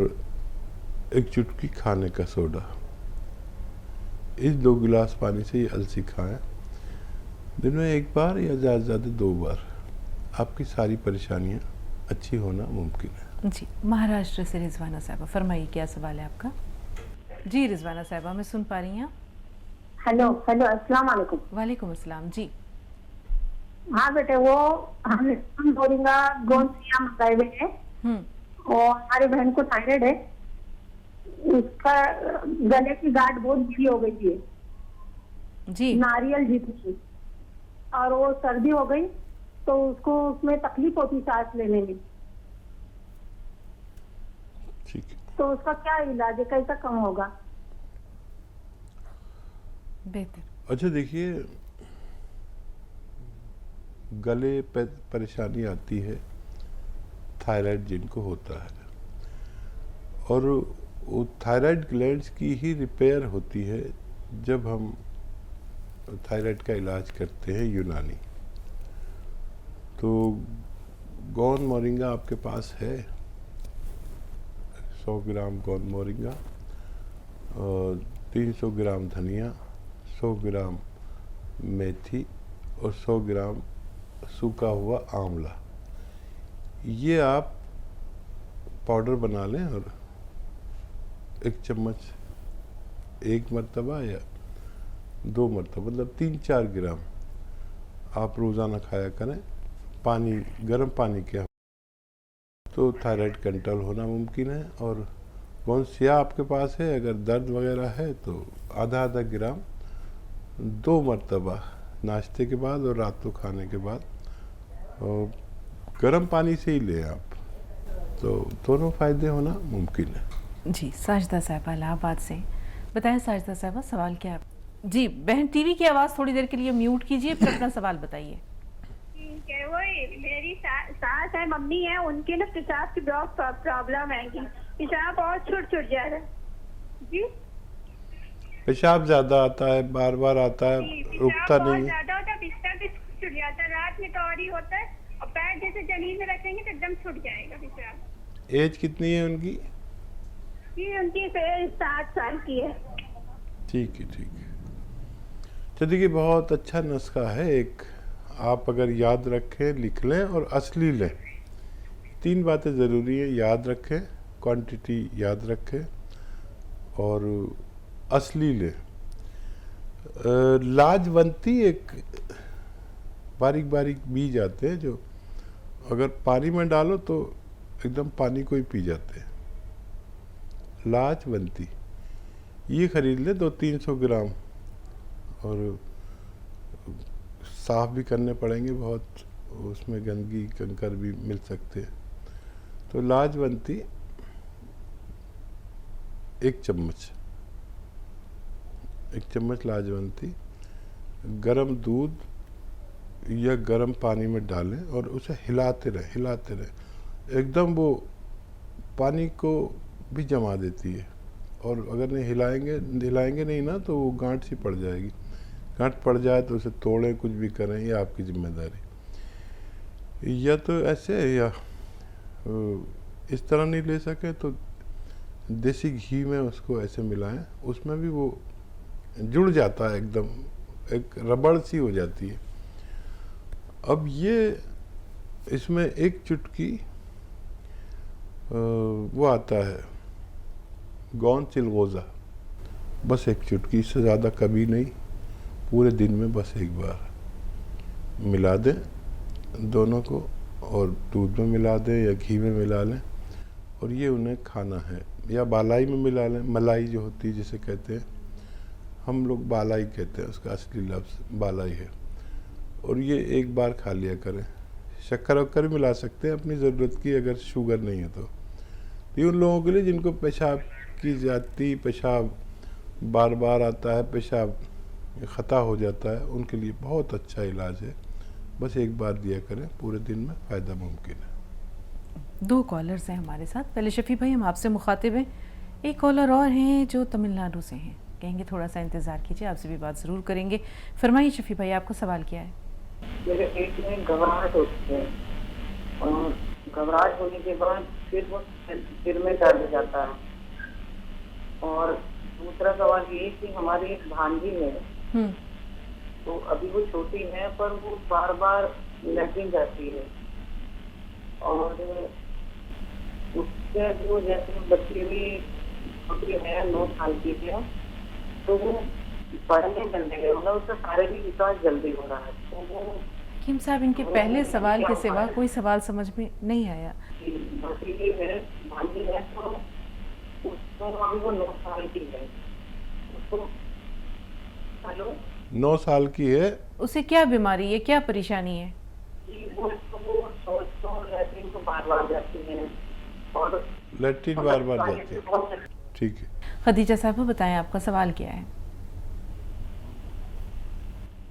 1 चुटकी खाने का सोडा, इस 2 गिलास पानी से ये अलसी खाएं। दिन में 1 बार या ज़्यादा से ज़्यादा 2 बार, आपकी सारी परेशानियां अच्छी होना मुमकिन है। जी, महाराष्ट्र से रिजवाना साहबा, फरमाइए क्या सवाल है आपका? जी रिजवाना साहबा, मैं सुन पा रही हैं? हेलो हेलो, अस्सलाम वालेकुम। वालेकुम अस्सलाम। जी हाँ बेटे, वो हमने बोरिंगा गोंसिया मंगाए हुए हैं, और हमारी बहन को थायराइड है, उसका गले की गांठ बहुत बड़ी हो गई है जी, नारियल जी, और वो सर्दी हो गई तो उसको उसमें तकलीफ होती सांस लेने में। ठीक है, तो उसका क्या इलाज है, कैसा कम होगा? बेहतर। अच्छा देखिए, गले पे परेशानी आती है थायराइड जिनको होता है, और वो थायराइड ग्लैंड्स की ही रिपेयर होती है जब हम थायराइड का इलाज करते हैं यूनानी। तो गौन मोरिंगा आपके पास है? 100 ग्राम गोंद मोरिंगा, 300 ग्राम धनिया, 100 ग्राम मेथी और 100 ग्राम सूखा हुआ आंवला। ये आप पाउडर बना लें और 1 चम्मच 1 मरतबा या 2 मरतबा, मतलब 3-4 ग्राम आप रोज़ाना खाया करें पानी, गर्म पानी के, तो थायराइड कंट्रोल होना मुमकिन है। और गोंद सिया आपके पास है, अगर दर्द वगैरह है तो आधा ग्राम 2 मरतबा नाश्ते के बाद और रात को खाने के बाद, और गर्म पानी से ही लें आप, तो दोनों फ़ायदे होना मुमकिन है। जी, साजिदा साहिबा इलाहाबाद से। बताएं साजिदा साहिबा, सवाल क्या है? जी बहन, टीवी की आवाज़ थोड़ी देर के लिए म्यूट कीजिए, फिर अपना सवाल बताइए। ठीक है, वही मेरी सास है, मम्मी है, उनके ना पेशाब की बहुत प्रॉब्लम है कि पेशाब बहुत छुट जा रहा है जी। पेशाब ज्यादा आता है, बार बार आता है, रुकता नहीं है। ज्यादा होता है, बिस्तर भी छुट जाता है, रात में तो और ही होता है, और पैर जैसे जमीन में रखेंगे तो एकदम छुट जाएगा पेशाब। एज कितनी है उनकी? जी उनकी 60 साल की है। ठीक है, ठीक है। तो देखिए, बहुत अच्छा नुस्खा है एक, आप अगर याद रखें, लिख लें और असली लें। 3 बातें ज़रूरी है, याद रखें, क्वांटिटी याद रखें और असली लें। लाजवंती एक बारीक बारीक बीज आते हैं जो अगर पानी में डालो तो एकदम पानी को ही पी जाते हैं। लाजवंती ये खरीद ले 200-300 ग्राम, और साफ़ भी करने पड़ेंगे बहुत, उसमें गंदगी कंकर भी मिल सकते हैं। तो लाजवंती 1 चम्मच लाजवंती गरम दूध या गरम पानी में डालें और उसे हिलाते रहें। एकदम वो पानी को भी जमा देती है, और अगर नहीं हिलाएंगे नहीं ना तो वो गांठ सी पड़ जाएगी। गांठ पड़ जाए तो उसे तोड़ें, कुछ भी करें, ये आपकी जिम्मेदारी। या तो ऐसे, या इस तरह नहीं ले सके तो देसी घी में उसको ऐसे मिलाएं, उसमें भी वो जुड़ जाता है, एकदम एक रबड़ सी हो जाती है। अब ये इसमें 1 चुटकी वो आता है गोंद चिलगोज़ा, बस 1 चुटकी, इससे ज़्यादा कभी नहीं, पूरे दिन में बस 1 बार मिला दें दोनों को, और दूध में मिला दें या घी में मिला लें, और ये उन्हें खाना है। या बालाई में मिला लें, मलाई जो होती है जिसे कहते हैं, हम लोग बालाई कहते हैं, उसका असली लफ्ज़ बालाई है। और ये 1 बार खा लिया करें। शक्कर वक्कर मिला सकते हैं अपनी ज़रूरत की, अगर शुगर नहीं है तो। ये उन लोगों के लिए जिनको पेशाब की जाती, पेशाब बार बार आता है, पेशाब ख़ता हो जाता है, उनके लिए बहुत अच्छा इलाज है। बस 1 बार दिया करें, पूरे दिन में फ़ायदा मुमकिन है। 2 कॉलर्स हैं हमारे साथ। पहले शफ़ी भाई, हम आपसे मुखातिब हैं। एक कॉलर और हैं जो तमिलनाडु से हैं, कहेंगे थोड़ा सा इंतज़ार कीजिए, आपसे भी बात ज़रूर करेंगे। फरमाइए शफ़ी भाई, आपका सवाल क्या है? मेरे पेट में घबराहट होती है, और घबराहट होने के बाद फिर वो सिर में दर्द जाता है। और दूसरा सवाल ये कि हमारी एक भांजी है, तो अभी वो छोटी है पर वो बार बार लैट्रिन जाती है, और उससे जो जैसे बच्ची भी छोटी है, 9 साल की है, तो वो पढ़ने जल्दी है, मतलब उसका शारीरिक विकास जल्दी हो रहा है। तो वो हकीम साहब, इनके पहले सवाल के सिवा कोई सवाल समझ में नहीं आया। भांजी है, तो उसको अभी वो 9 साल की है, उसको 9 साल की है, उसे क्या बीमारी है, क्या परेशानी है? लैट्रिन को बार-बार जाती है, और लैट्रिन बार-बार जाती है। ठीक है, खदीजा साहब बताएं, आपका सवाल क्या है?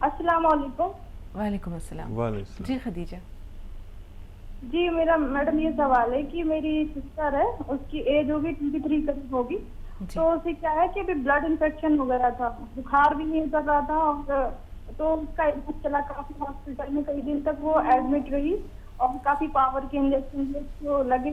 अस्सलाम वालेकुम। वालेकुम अस्सलाम। जी खदीजा जी, मेरा मैडम ये सवाल है कि मेरी सिस्टर है, उसकी एज होगी 23 करीब होगी, तो उसे क्या है कि अभी ब्लड इन्फेक्शन हो गया था, बुखार भी नहीं उतर रहा था, और तो उसका इलाज चला काफी, हॉस्पिटल में कई दिन तक वो एडमिट रही, और काफी पावर के इंजेक्शन जो लगे,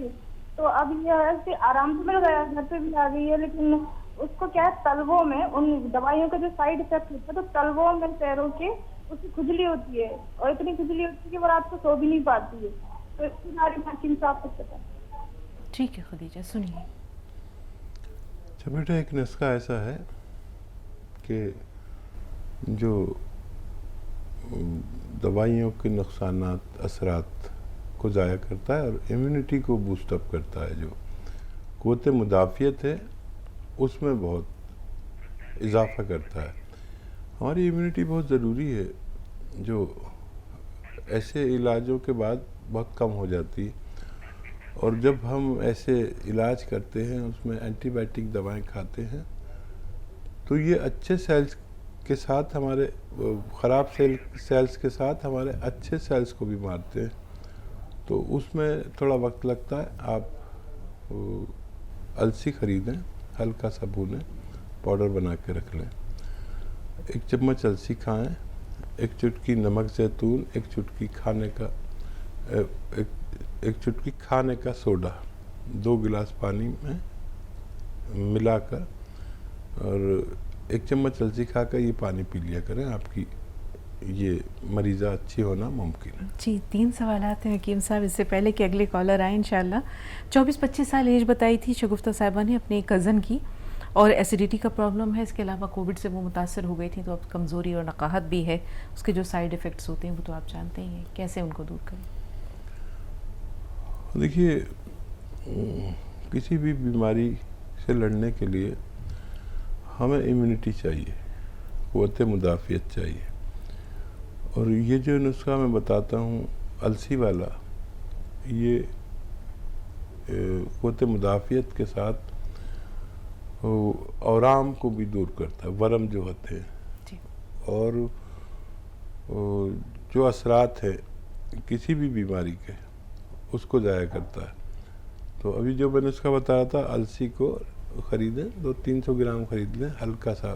तो अब ये है कि आराम से मिल गया, घर पे भी आ गई है, लेकिन उसको क्या है, तलवों में उन दवाइयों का जो साइड इफेक्ट होता है, तो तलवों में पैरों के उसकी खुजली होती है, और इतनी खुजली होती है कि वो रात को सो भी नहीं पाती है। तो इसके बारे में हकीम साहब कुछ बताएं। ठीक है खदीजा, सुनिए। अच्छा बेटा, एक नुस्खा ऐसा है कि जो दवाइयों के नुकसानात असरात को ज़ाया करता है और इम्यूनिटी को बूस्टअप करता है, जो क़ुव्वत मुदाफ़ियत है उसमें बहुत इजाफ़ा करता है। हमारी इम्यूनिटी बहुत ज़रूरी है, जो ऐसे इलाजों के बाद बहुत कम हो जाती है, और जब हम ऐसे इलाज करते हैं उसमें एंटीबायोटिक दवाएं खाते हैं तो ये अच्छे सेल्स के साथ हमारे ख़राब सेल्स के साथ हमारे अच्छे सेल्स को भी मारते हैं, तो उसमें थोड़ा वक्त लगता है। आप अलसी ख़रीदें, हल्का सा भूनें, पाउडर बना के रख लें, 1 चम्मच अलसी खाएं, 1 चुटकी नमक जैतून, 1 चुटकी एक चुटकी खाने का सोडा 2 गिलास पानी में मिलाकर और 1 चम्मच अलसी खाकर ये पानी पी लिया करें, आपकी ये मरीज़ा अच्छी होना मुमकिन है। जी, 3 सवालात हैं हकीम साहब, इससे पहले कि अगले कॉलर आए इंशाल्लाह। 24-25 साल एज बताई थी शगुफ्ता साहिबा ने अपने कज़न की, और एसिडिटी का प्रॉब्लम है, इसके अलावा कोविड से वो मुतासर हो गई थी, तो अब कमज़ोरी और नकाहत भी है, उसके जो साइड इफ़ेक्ट्स होते हैं वो तो आप जानते ही हैं, कैसे उनको दूर करें? देखिए, किसी भी बीमारी से लड़ने के लिए हमें इम्यूनिटी चाहिए, क़ुव्वत मुदाफ़ियत चाहिए, और ये जो नुस्खा मैं बताता हूँ अलसी वाला, ये क़ुव्वत मुदाफ़ियत के साथ औराम को भी दूर करता है, वरम जो होते हैं, और जो असरात है किसी भी बीमारी के उसको ज़ाया करता है। तो अभी जो मैंने उसका बताया था, अलसी को ख़रीदें, 200-300 ग्राम ख़रीद लें, हल्का सा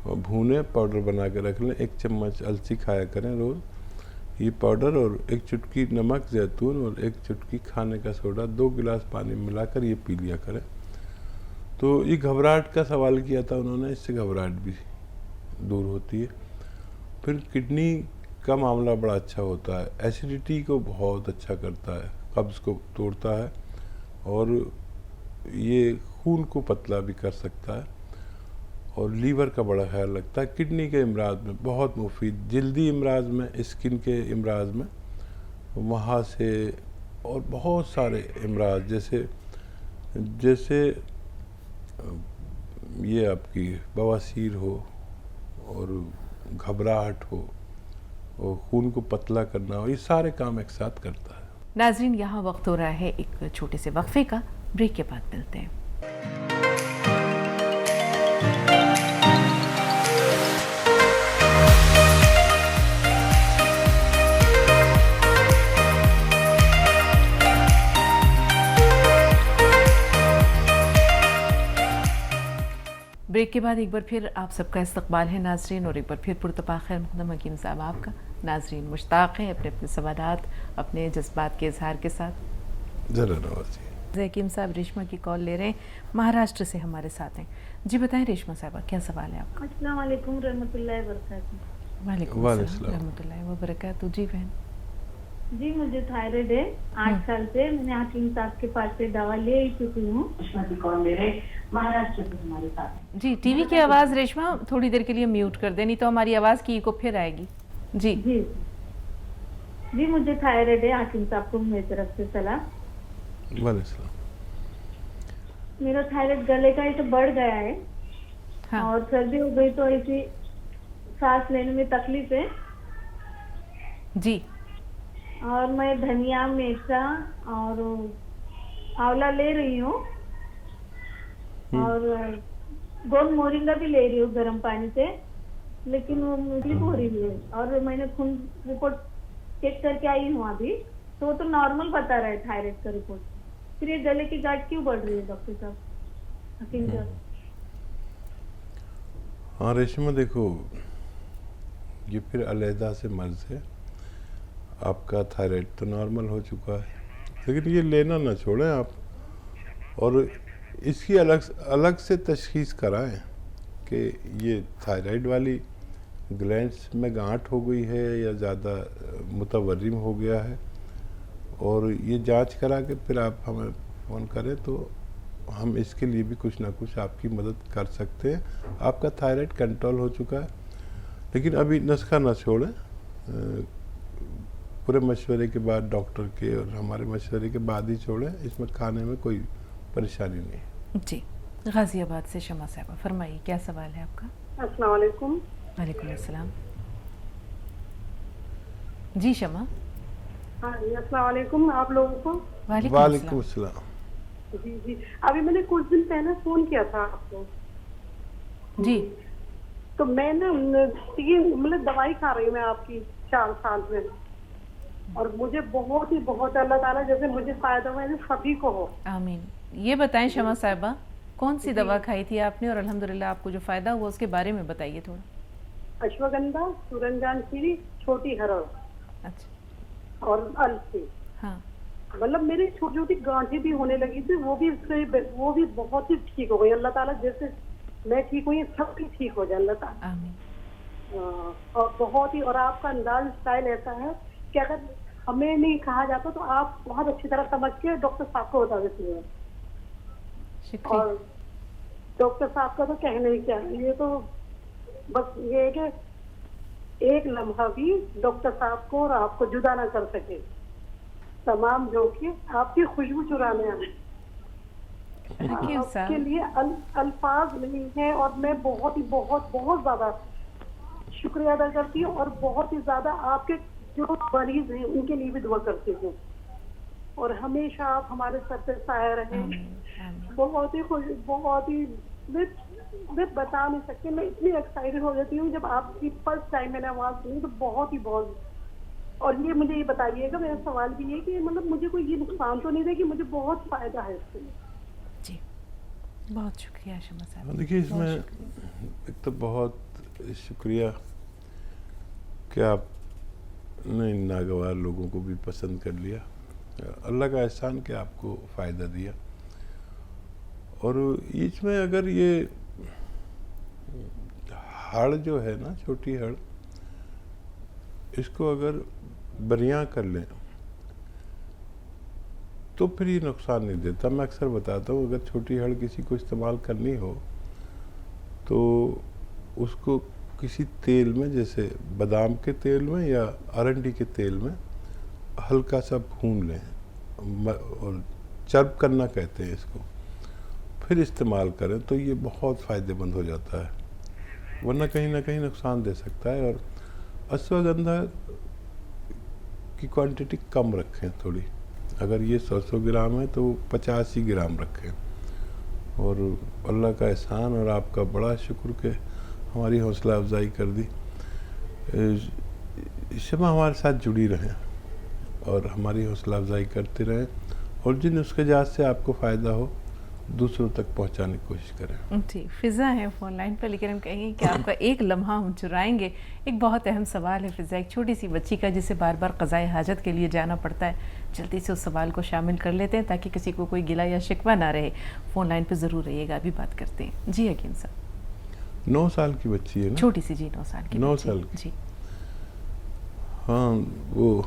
भूने, पाउडर बना के रख लें, 1 चम्मच अलसी खाया करें रोज़, ये पाउडर, और 1 चुटकी नमक जैतून और 1 चुटकी खाने का सोडा 2 गिलास पानी मिलाकर ये पी लिया करें। तो ये घबराहट का सवाल किया था उन्होंने, इससे घबराहट भी दूर होती है। फिर किडनी का मामला बड़ा अच्छा होता है, एसिडिटी को बहुत अच्छा करता है, कब्ज़ को तोड़ता है, और ये खून को पतला भी कर सकता है, और लीवर का बड़ा ख्याल रखता है। किडनी के इमराज में बहुत मुफीद, जल्दी इमराज में, स्किन के इमराज में, वहाँ से, और बहुत सारे इमराज जैसे ये आपकी बवासीर हो और घबराहट हो और खून को पतला करना हो, ये सारे काम एक साथ करता है। नाज़रीन, यहाँ वक्त हो रहा है एक छोटे से वक्फे का, ब्रेक के बाद मिलते हैं। ब्रेक के बाद एक बार फिर आप सबका इस्तकबाल है नाजरीन, और एक बार फिर पुरतपा खैर मुक़द्दम हकीम साहब आपका। नाजरीन मुश्ताक़ हैं अपने अपने सवालात, अपने जज्बात के इजहार के साथ। ज़रा हकीम साहब रेशमा की कॉल ले रहे हैं, महाराष्ट्र से हमारे साथ हैं। जी बताएं रेशमा साहबा, क्या सवाल है आपका? अस्सलाम वालेकुम रहमतुल्लाहि व बरकातहू। वालेकुम अस्सलाम रहमतुल्लाहि व बरकातहू। जी बहन। जी मुझे थायराइड है 8 साल से, मैंने हकीम साहब के पास से दवा ले चुकी हूँ। महाराष्ट्र से हमारे साथ। जी टीवी की आवाज़ रेशमा थोड़ी देर के लिए म्यूट कर दे, नहीं तो हमारी आवाज़ की इको फिर आएगी। जी जी जी मुझे थायराइड है, हकीम साहब को मेरी तरफ से सलाह। मेरा थायराइड गले का ऐसे बढ़ गया है। हाँ। और सर्दी हो गई तो ऐसी सांस लेने में तकलीफ है। जी। और मैं धनिया, मिर्चा और आंवला ले रही हूँ, और गोल मोरिंगा भी ले रही हूँ गर्म पानी से, लेकिन वो तकलीफ हो रही है। और मैंने खून रिपोर्ट चेक करके आई हूँ अभी, तो वो तो नॉर्मल बता रहा है थायराइड का रिपोर्ट। फिर ये गले की गांठ क्यों बढ़ रही है डॉक्टर साहब, हकीम साहब? हाँ रेशमा, देखो ये फिर अलहदा से मर्ज है। आपका थायराइड तो नॉर्मल हो चुका है, लेकिन ये लेना ना छोड़ें आप, और इसकी अलग से तशखीस कराएं कि ये थायराइड वाली ग्लैंड्स में गांठ हो गई है या ज़्यादा मुतवर्रिम हो गया है, और ये जांच करा के फिर आप हमें फ़ोन करें तो हम इसके लिए भी कुछ ना कुछ आपकी मदद कर सकते हैं। आपका थायराइड कंट्रोल हो चुका है, लेकिन अभी नुस्खा ना छोड़ें, पूरे मशवरे के बाद, डॉक्टर के और हमारे मशवरे के बाद ही छोड़ें। इसमें खाने में कोई परेशानी नहीं। जी, गाजियाबाद से शमा साहबा, फरमाइए क्या सवाल है आपका? अस्सलाम वालेकुम। वालेकुम अस्सलाम। जी शमा। हाँ जी, अस्सलाम वालेकुम आप लोगों को। वालेकुम अस्सलाम। जी जी, अभी मैंने कुछ दिन पहले फोन किया था आपको जी। तो मैं ना मतलब दवाई खा रही हूँ मैं आपकी 4 साल से, और मुझे बहुत अल्लाह ताला जैसे मुझे फायदा हुआ है सभी को हो। आमीन। ये बताएं शमा साहिबा, कौन सी दवा खाई थी आपने और अल्हम्दुलिल्लाह आपको जो फायदा हुआ उसके बारे में बताइए थोड़ा। अश्वगंधा, सूरजमुखी सीरी, छोटी हरड़, अच्छा, और अलसी। हाँ, मतलब मेरी छोटी छोटी गांठें भी होने लगी थी, वो भी बहुत ही ठीक हो गई। अल्लाह ताला जैसे मैं ठीक हुई सब भी ठीक हो जाए अल्लाह ताला। आमीन। और बहुत ही, और आपका अंदाज स्टाइल ऐसा है कि अगर हमें नहीं कहा जाता तो आप बहुत अच्छी तरह समझ के डॉक्टर साहब को बता देती हैं। और डॉक्टर साहब का तो कहना ही क्या है, ये तो बस ये है कि एक लम्हा भी डॉक्टर साहब को और आपको जुदा ना कर सके। तमाम जो कि आपकी खुशबू चुराने आए आपके लिए अल्फाज नहीं है, और मैं बहुत ज्यादा शुक्रिया अदा करती हूँ, और बहुत ही ज्यादा आपके जो मरीज हैं उनके लिए भी दुआ करती हूँ, और हमेशा आप हमारे सर पे साया रहें। बहुत ही मैं बता नहीं सकती, मैं इतनी एक्साइटेड हो जाती हूँ जब आपकी फर्स्ट टाइम मैंने आवाज सुनी तो बहुत। और ये मुझे ये बताइएगा, मेरा सवाल भी ये कि मतलब मुझे कोई ये नुकसान तो नहीं दे कि मुझे बहुत फायदा है इससे। जी, बहुत शुक्रिया शमा साहब। देखिए इसमें एक तो बहुत शुक्रिया कि आपने इन नागवार लोगों को भी पसंद कर लिया। अल्लाह का एहसान कि आपको फ़ायदा दिया। और इसमें अगर ये हड़ जो है ना, छोटी हड़, इसको अगर बरियां कर लें तो फिर ये नुकसान नहीं देता। मैं अक्सर बताता हूँ, अगर छोटी हड़ किसी को इस्तेमाल करनी हो तो उसको किसी तेल में, जैसे बादाम के तेल में या अरंडी के तेल में हल्का सा भून लें, और चर्ब करना कहते हैं इसको, फिर इस्तेमाल करें तो ये बहुत फ़ायदेमंद हो जाता है, वरना कहीं ना कहीं नुकसान दे सकता है। और अश्वगंधा की क्वांटिटी कम रखें थोड़ी, अगर ये 100 ग्राम है तो 85 ग्राम रखें। और अल्लाह का एहसान और आपका बड़ा शुक्र कि हमारी हौसला अफजाई कर दी। शमा हमारे साथ जुड़ी रहें और हमारी हौसला अफजाई करते रहें, और जिन उसके जात से आपको फ़ायदा हो दूसरों तक पहुंचाने की कोशिश करें। जी, फ़िज़ा है फ़ोन लाइन पर, लेकिन हम कहेंगे कि आपका एक लम्हा हम चुराएंगे। एक बहुत अहम सवाल है फ़िज़ा, एक छोटी सी बच्ची का जिसे बार बार क़ज़ाए हाजत के लिए जाना पड़ता है। जल्दी से उस सवाल को शामिल कर लेते हैं ताकि किसी को कोई गिला या शिकवा ना रहे। फ़ोन लाइन पर ज़रूर रहिएगा, अभी बात करते हैं। जी हकीम साहब। 9 साल की बच्ची है ना? छोटी सी, जी 9 साल की। 9 साल की। जी हाँ, वो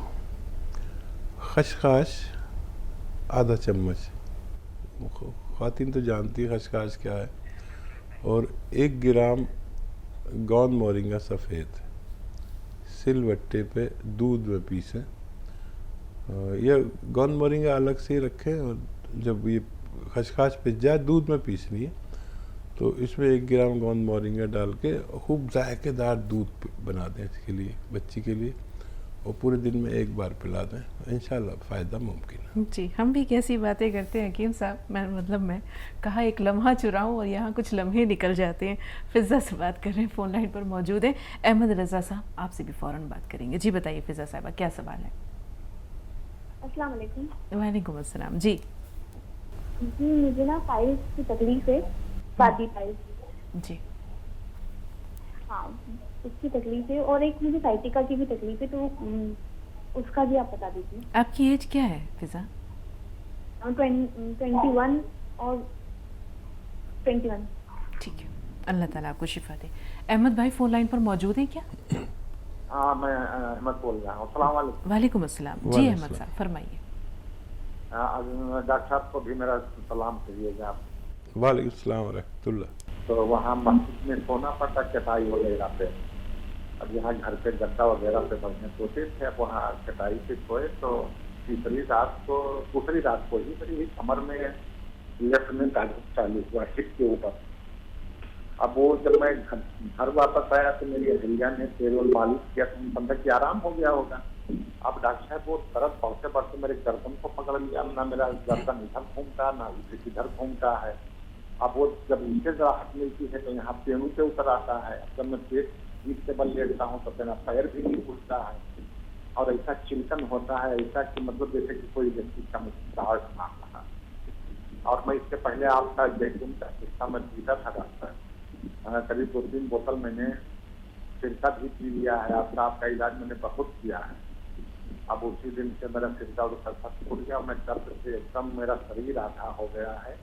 खसखस आधा चम्मच, ख़वातीन तो जानती है खसखस क्या है, और 1 ग्राम गोंद मोरिंगा सफ़ेद सिलवट्टे पे दूध में पीसें। या गोंद मोरिंगा अलग से ही रखें, और जब ये खसखस पिस जाए दूध में पीसनी है तो इसमें 1 ग्राम गोंद मोरिंगा डाल के खूब जायकेदार दूध बना दें इसके लिए, बच्ची के लिए, और पूरे दिन में 1 बार पिला दें, इंशाल्लाह फ़ायदा मुमकिन है। जी, हम भी कैसी बातें करते हैं हकीम साहब। मैं कहा एक लम्हा चुराऊं और यहाँ कुछ लम्हे निकल जाते हैं। फ़िज़ा से बात कर रहे हैं, फ़ोन लाइन पर मौजूद है अहमद रज़ा साहब, आपसे भी फ़ौरन बात करेंगे। जी बताइए फ़िज़ा साहबा, क्या सवाल है? अस्सलाम वालेकुम। वालेकुम अस्सलाम। जी मुझे ना पाइल्स की तकलीफ है, शादी पाइल्स। जी हाँ, उसकी तकलीफ है, और एक मुझे साइटिका की भी तकलीफ है, तो उसका भी आप बता दीजिए। आपकी एज क्या है फ़िज़ा? 21 और 21। ठीक है, अल्लाह ताला आपको शिफा दे। अहमद भाई फोन लाइन पर मौजूद हैं क्या? हाँ, मैं अहमद बोल रहा हूँ। अस्सलाम वालेकुम। वालेकुम अस्सलाम। जी अहमद साहब फरमाइए। डॉक्टर साहब को भी मेरा सलाम करिएगा आप। वालेकुम अस्सलाम व रहमतुल्लाह। तो वहाँ मस्जिद में सोना पड़ता चटाई वगैरह पे, अब यहाँ घर पे गद्दा वगैरह पे बढ़ने सोते थे, अब वहाँ चटाई पे सोए तो दूसरी रात को ही मेरी कमर में लेफ्ट में गाजर चालू हुआ हिप के ऊपर। अब वो जब मैं घर वापस आया तो मेरी अहलिया ने तेल और मालिश किया तो बंदा की आराम हो गया होगा। अब डॉक्टर साहब वो दर्द बढ़ते बढ़ते मेरे गर्दन को पकड़ लिया, ना मेरा गर्दन इधर घूमता ना इधर घूमता है। अब वो जब नीचे राहत मिलती है तो यहाँ पेड़ों पे उतर आता है। जब मैं पेट पीठ के बल लेटता हूँ तो मेरा पैर भी नहीं उठता है और ऐसा चिंतन होता है, ऐसा कि मतलब जैसे कि कोई व्यक्ति का मुस्कुराहट मार रहा। और मैं इससे पहले आपका जैतून का हिस्सा में पीता था डॉक्टर, करीब 2-3 बोतल मैंने सिरका भी पी लिया है। आपका इलाज मैंने बहुत किया है। अब उसी दिन से मेरा सिरका और सर फूट गया, मैं दर्द से एकदम मेरा शरीर आधा हो गया है।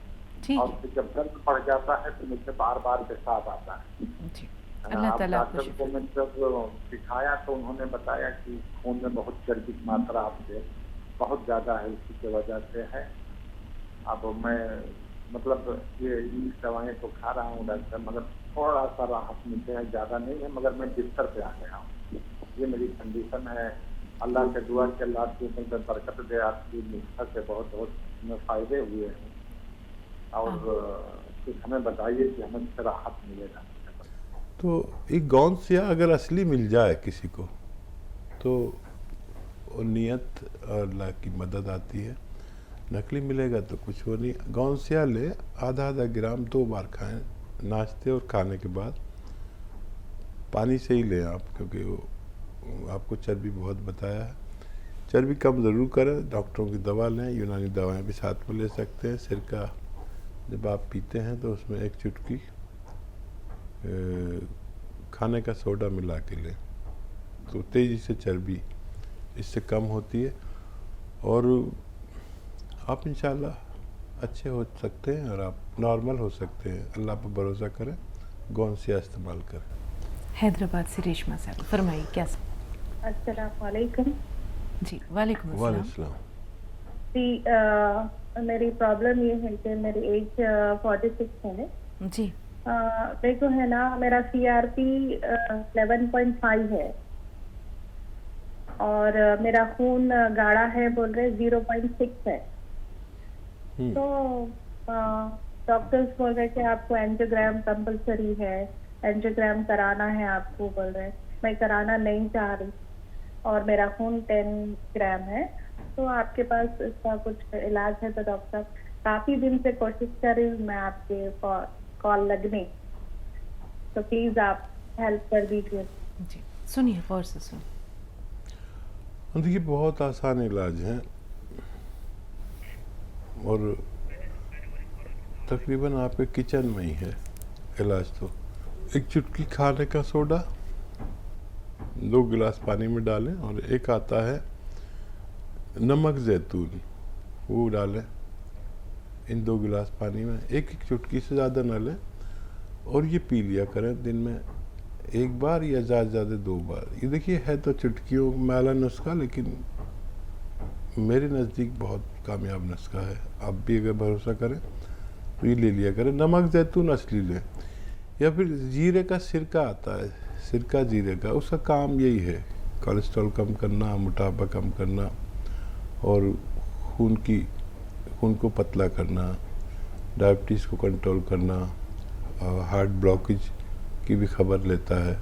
और फिर जब दर्द पड़ जाता है तो मुझे बार बार पेशाब आता है। डॉक्टर को मैं जब दिखाया तो उन्होंने बताया कि खून में बहुत चर्बी की मात्रा आपके बहुत ज्यादा है, उसी की वजह से है। अब मैं मतलब ये दवाएं तो खा रहा हूँ डॉक्टर, मगर थोड़ा सा राहत मिलते हैं, ज्यादा नहीं है, मगर मैं बिस्तर पे आ गया हूँ। ये मेरी कंडीशन है। अल्लाह से दुआ के अल्लाह की ऊपर में बरकत दे, आपकी नुस्खा से बहुत बहुत फायदे हुए हैं। और कुछ हमें बताइए कि हमें इससे राहत मिलेगा। तो एक गौंसिया अगर असली मिल जाए किसी को तो नियत और अल्लाह की मदद आती है। नकली मिलेगा तो कुछ हो नहीं। गौंसिया ले आधा ग्राम 2 बार खाएं, नाश्ते और खाने के बाद। पानी से ही लें आप, क्योंकि वो आपको चर्बी बहुत बताया है। चर्बी कम ज़रूर करें, डॉक्टरों की दवा लें, यूनानी दवाएं भी साथ में ले सकते हैं। सिरका जब आप पीते हैं तो उसमें 1 चुटकी खाने का सोडा मिला के लें तो तेज़ी से चर्बी इससे कम होती है और आप इंशाल्लाह अच्छे हो सकते हैं और आप नॉर्मल हो सकते हैं। अल्लाह पर भरोसा करें, गौंसिया इस्तेमाल करें। हैदराबाद से रेशमा साहब फरमाइए क्या? अस्सलाम वालेकुम। जी वालेकुम अस्सलाम। मेरी प्रॉब्लम ये है कि मेरी एज 46 है जी। देखो है ना, मेरा CRP 11.5 है और मेरा खून गाढ़ा है, बोल रहे 0.6 है। तो डॉक्टर्स बोल रहे कि आपको एंजियोग्राम कंपलसरी है, एंजियोग्राम कराना है आपको, बोल रहे। मैं कराना नहीं चाह रही और मेरा खून 10 ग्राम है। तो आपके पास इसका कुछ इलाज है तो डॉक्टर? काफी दिन से कोशिश कर रही हूँ मैं आपके कॉल लगने, तो प्लीज आप हेल्प कर दीजिए। जी सुनिए, गौर से सुनिए। देखिए बहुत आसान इलाज है और तकरीबन आपके किचन में ही है इलाज। तो 1 चुटकी खाने का सोडा 2 गिलास पानी में डालें और एक आता है नमक जैतून, वो डालें इन 2 गिलास पानी में। 1 चुटकी से ज़्यादा न लें और ये पी लिया करें दिन में 1 बार या ज़्यादा 2 बार। ये देखिए है तो चुटकियों वाला नुस्खा, लेकिन मेरे नज़दीक बहुत कामयाब नुस्खा है। आप भी अगर भरोसा करें तो ये ले लिया करें। नमक जैतून असली लें या फिर जीरे का सिरका आता है, सिरका जीरे का, उसका काम यही है कोलेस्ट्रॉल कम करना, मोटापा कम करना और खून को पतला करना, डायबिटीज़ को कंट्रोल करना, हार्ट ब्लॉकेज की भी खबर लेता है।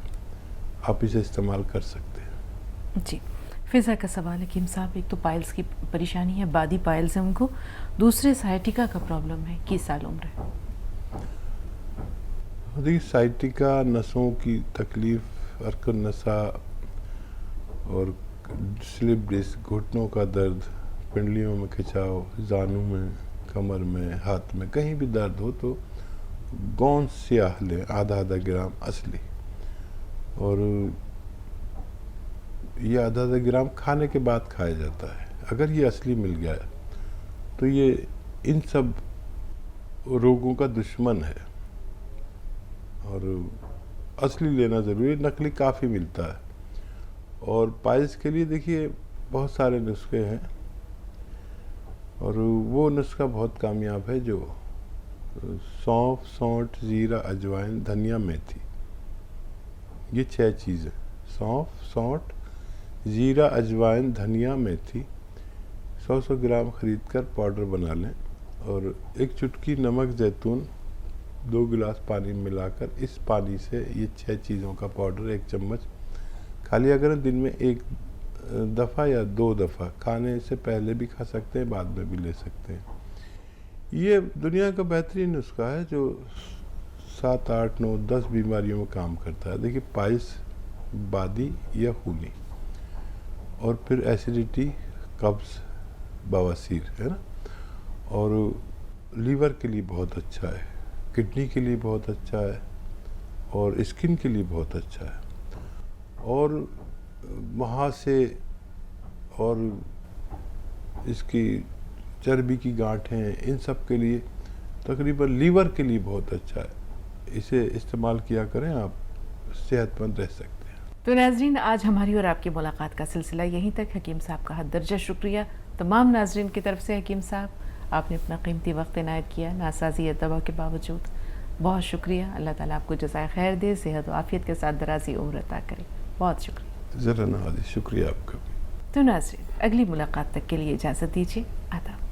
आप इसे इस्तेमाल कर सकते हैं। जी फिज़ा का सवाल है हकीम साहब, एक तो पाइल्स की परेशानी है, बादी पाइल्स है उनको, दूसरे साइटिका का प्रॉब्लम है, 21 साल उम्र है। देखिए साइटिका नसों की तकलीफ, अर्कन नसा और स्लिप डिस्क, घुटनों का दर्द, पिंडलियों में खिंचाव, जानों में, कमर में, हाथ में, कहीं भी दर्द हो तो गौंसिया लें आधा ग्राम असली। और ये आधा ग्राम खाने के बाद खाया जाता है। अगर ये असली मिल गया तो ये इन सब रोगों का दुश्मन है। और असली लेना ज़रूरी है, नकली काफ़ी मिलता है। और पाइल्स के लिए देखिए बहुत सारे नुस्खे हैं, और वो नुस्खा बहुत कामयाब है जो सौंफ, सौंठ, जीरा, अजवाइन, धनिया, मेथी, ये 6 चीज़ें। सौंफ, सौंठ, जीरा, अजवाइन, धनिया, मेथी 100-100 ग्राम ख़रीद कर पाउडर बना लें, और 1 चुटकी नमक, जैतून 2 गिलास पानी में मिलाकर इस पानी से ये 6 चीज़ों का पाउडर 1 चम्मच खा लिया करें। दिन में 1 दफ़ा या 2 दफ़ा, खाने से पहले भी खा सकते हैं, बाद में भी ले सकते हैं। ये दुनिया का बेहतरीन नुस्खा है जो 7, 8, 9, 10 बीमारियों में काम करता है। देखिए पाइल्स, बादी या खूनी, और फिर एसिडिटी, कब्ज़, बवासीर, है ना। और लीवर के लिए बहुत अच्छा है, किडनी के लिए बहुत अच्छा है, और स्किन के लिए बहुत अच्छा है। और वहाँ से और इसकी चर्बी की गांठें, इन सब के लिए, तकरीबन लीवर के लिए बहुत अच्छा है। इसे इस्तेमाल किया करें, आप सेहतमंद रह सकते हैं। तो नाज़रीन, आज हमारी और आपकी मुलाकात का सिलसिला यहीं तक। हकीम साहब का हद दर्जा शुक्रिया तमाम नाज़रीन की तरफ से। हकीम साहब, आपने अपना कीमती वक्त इनायत किया नासाजी दवा के बावजूद, बहुत शुक्रिया। अल्लाह ताला आपको जज़ाए खैर दे, सेहत और आफियत के साथ दराज़ी उम्र अता करे। बहुत शुक्रिया। ज़रा नवाज़ी, शुक्रिया आपका। तो नाज़रीन, अगली मुलाकात तक के लिए इजाज़त दीजिए। आदाब।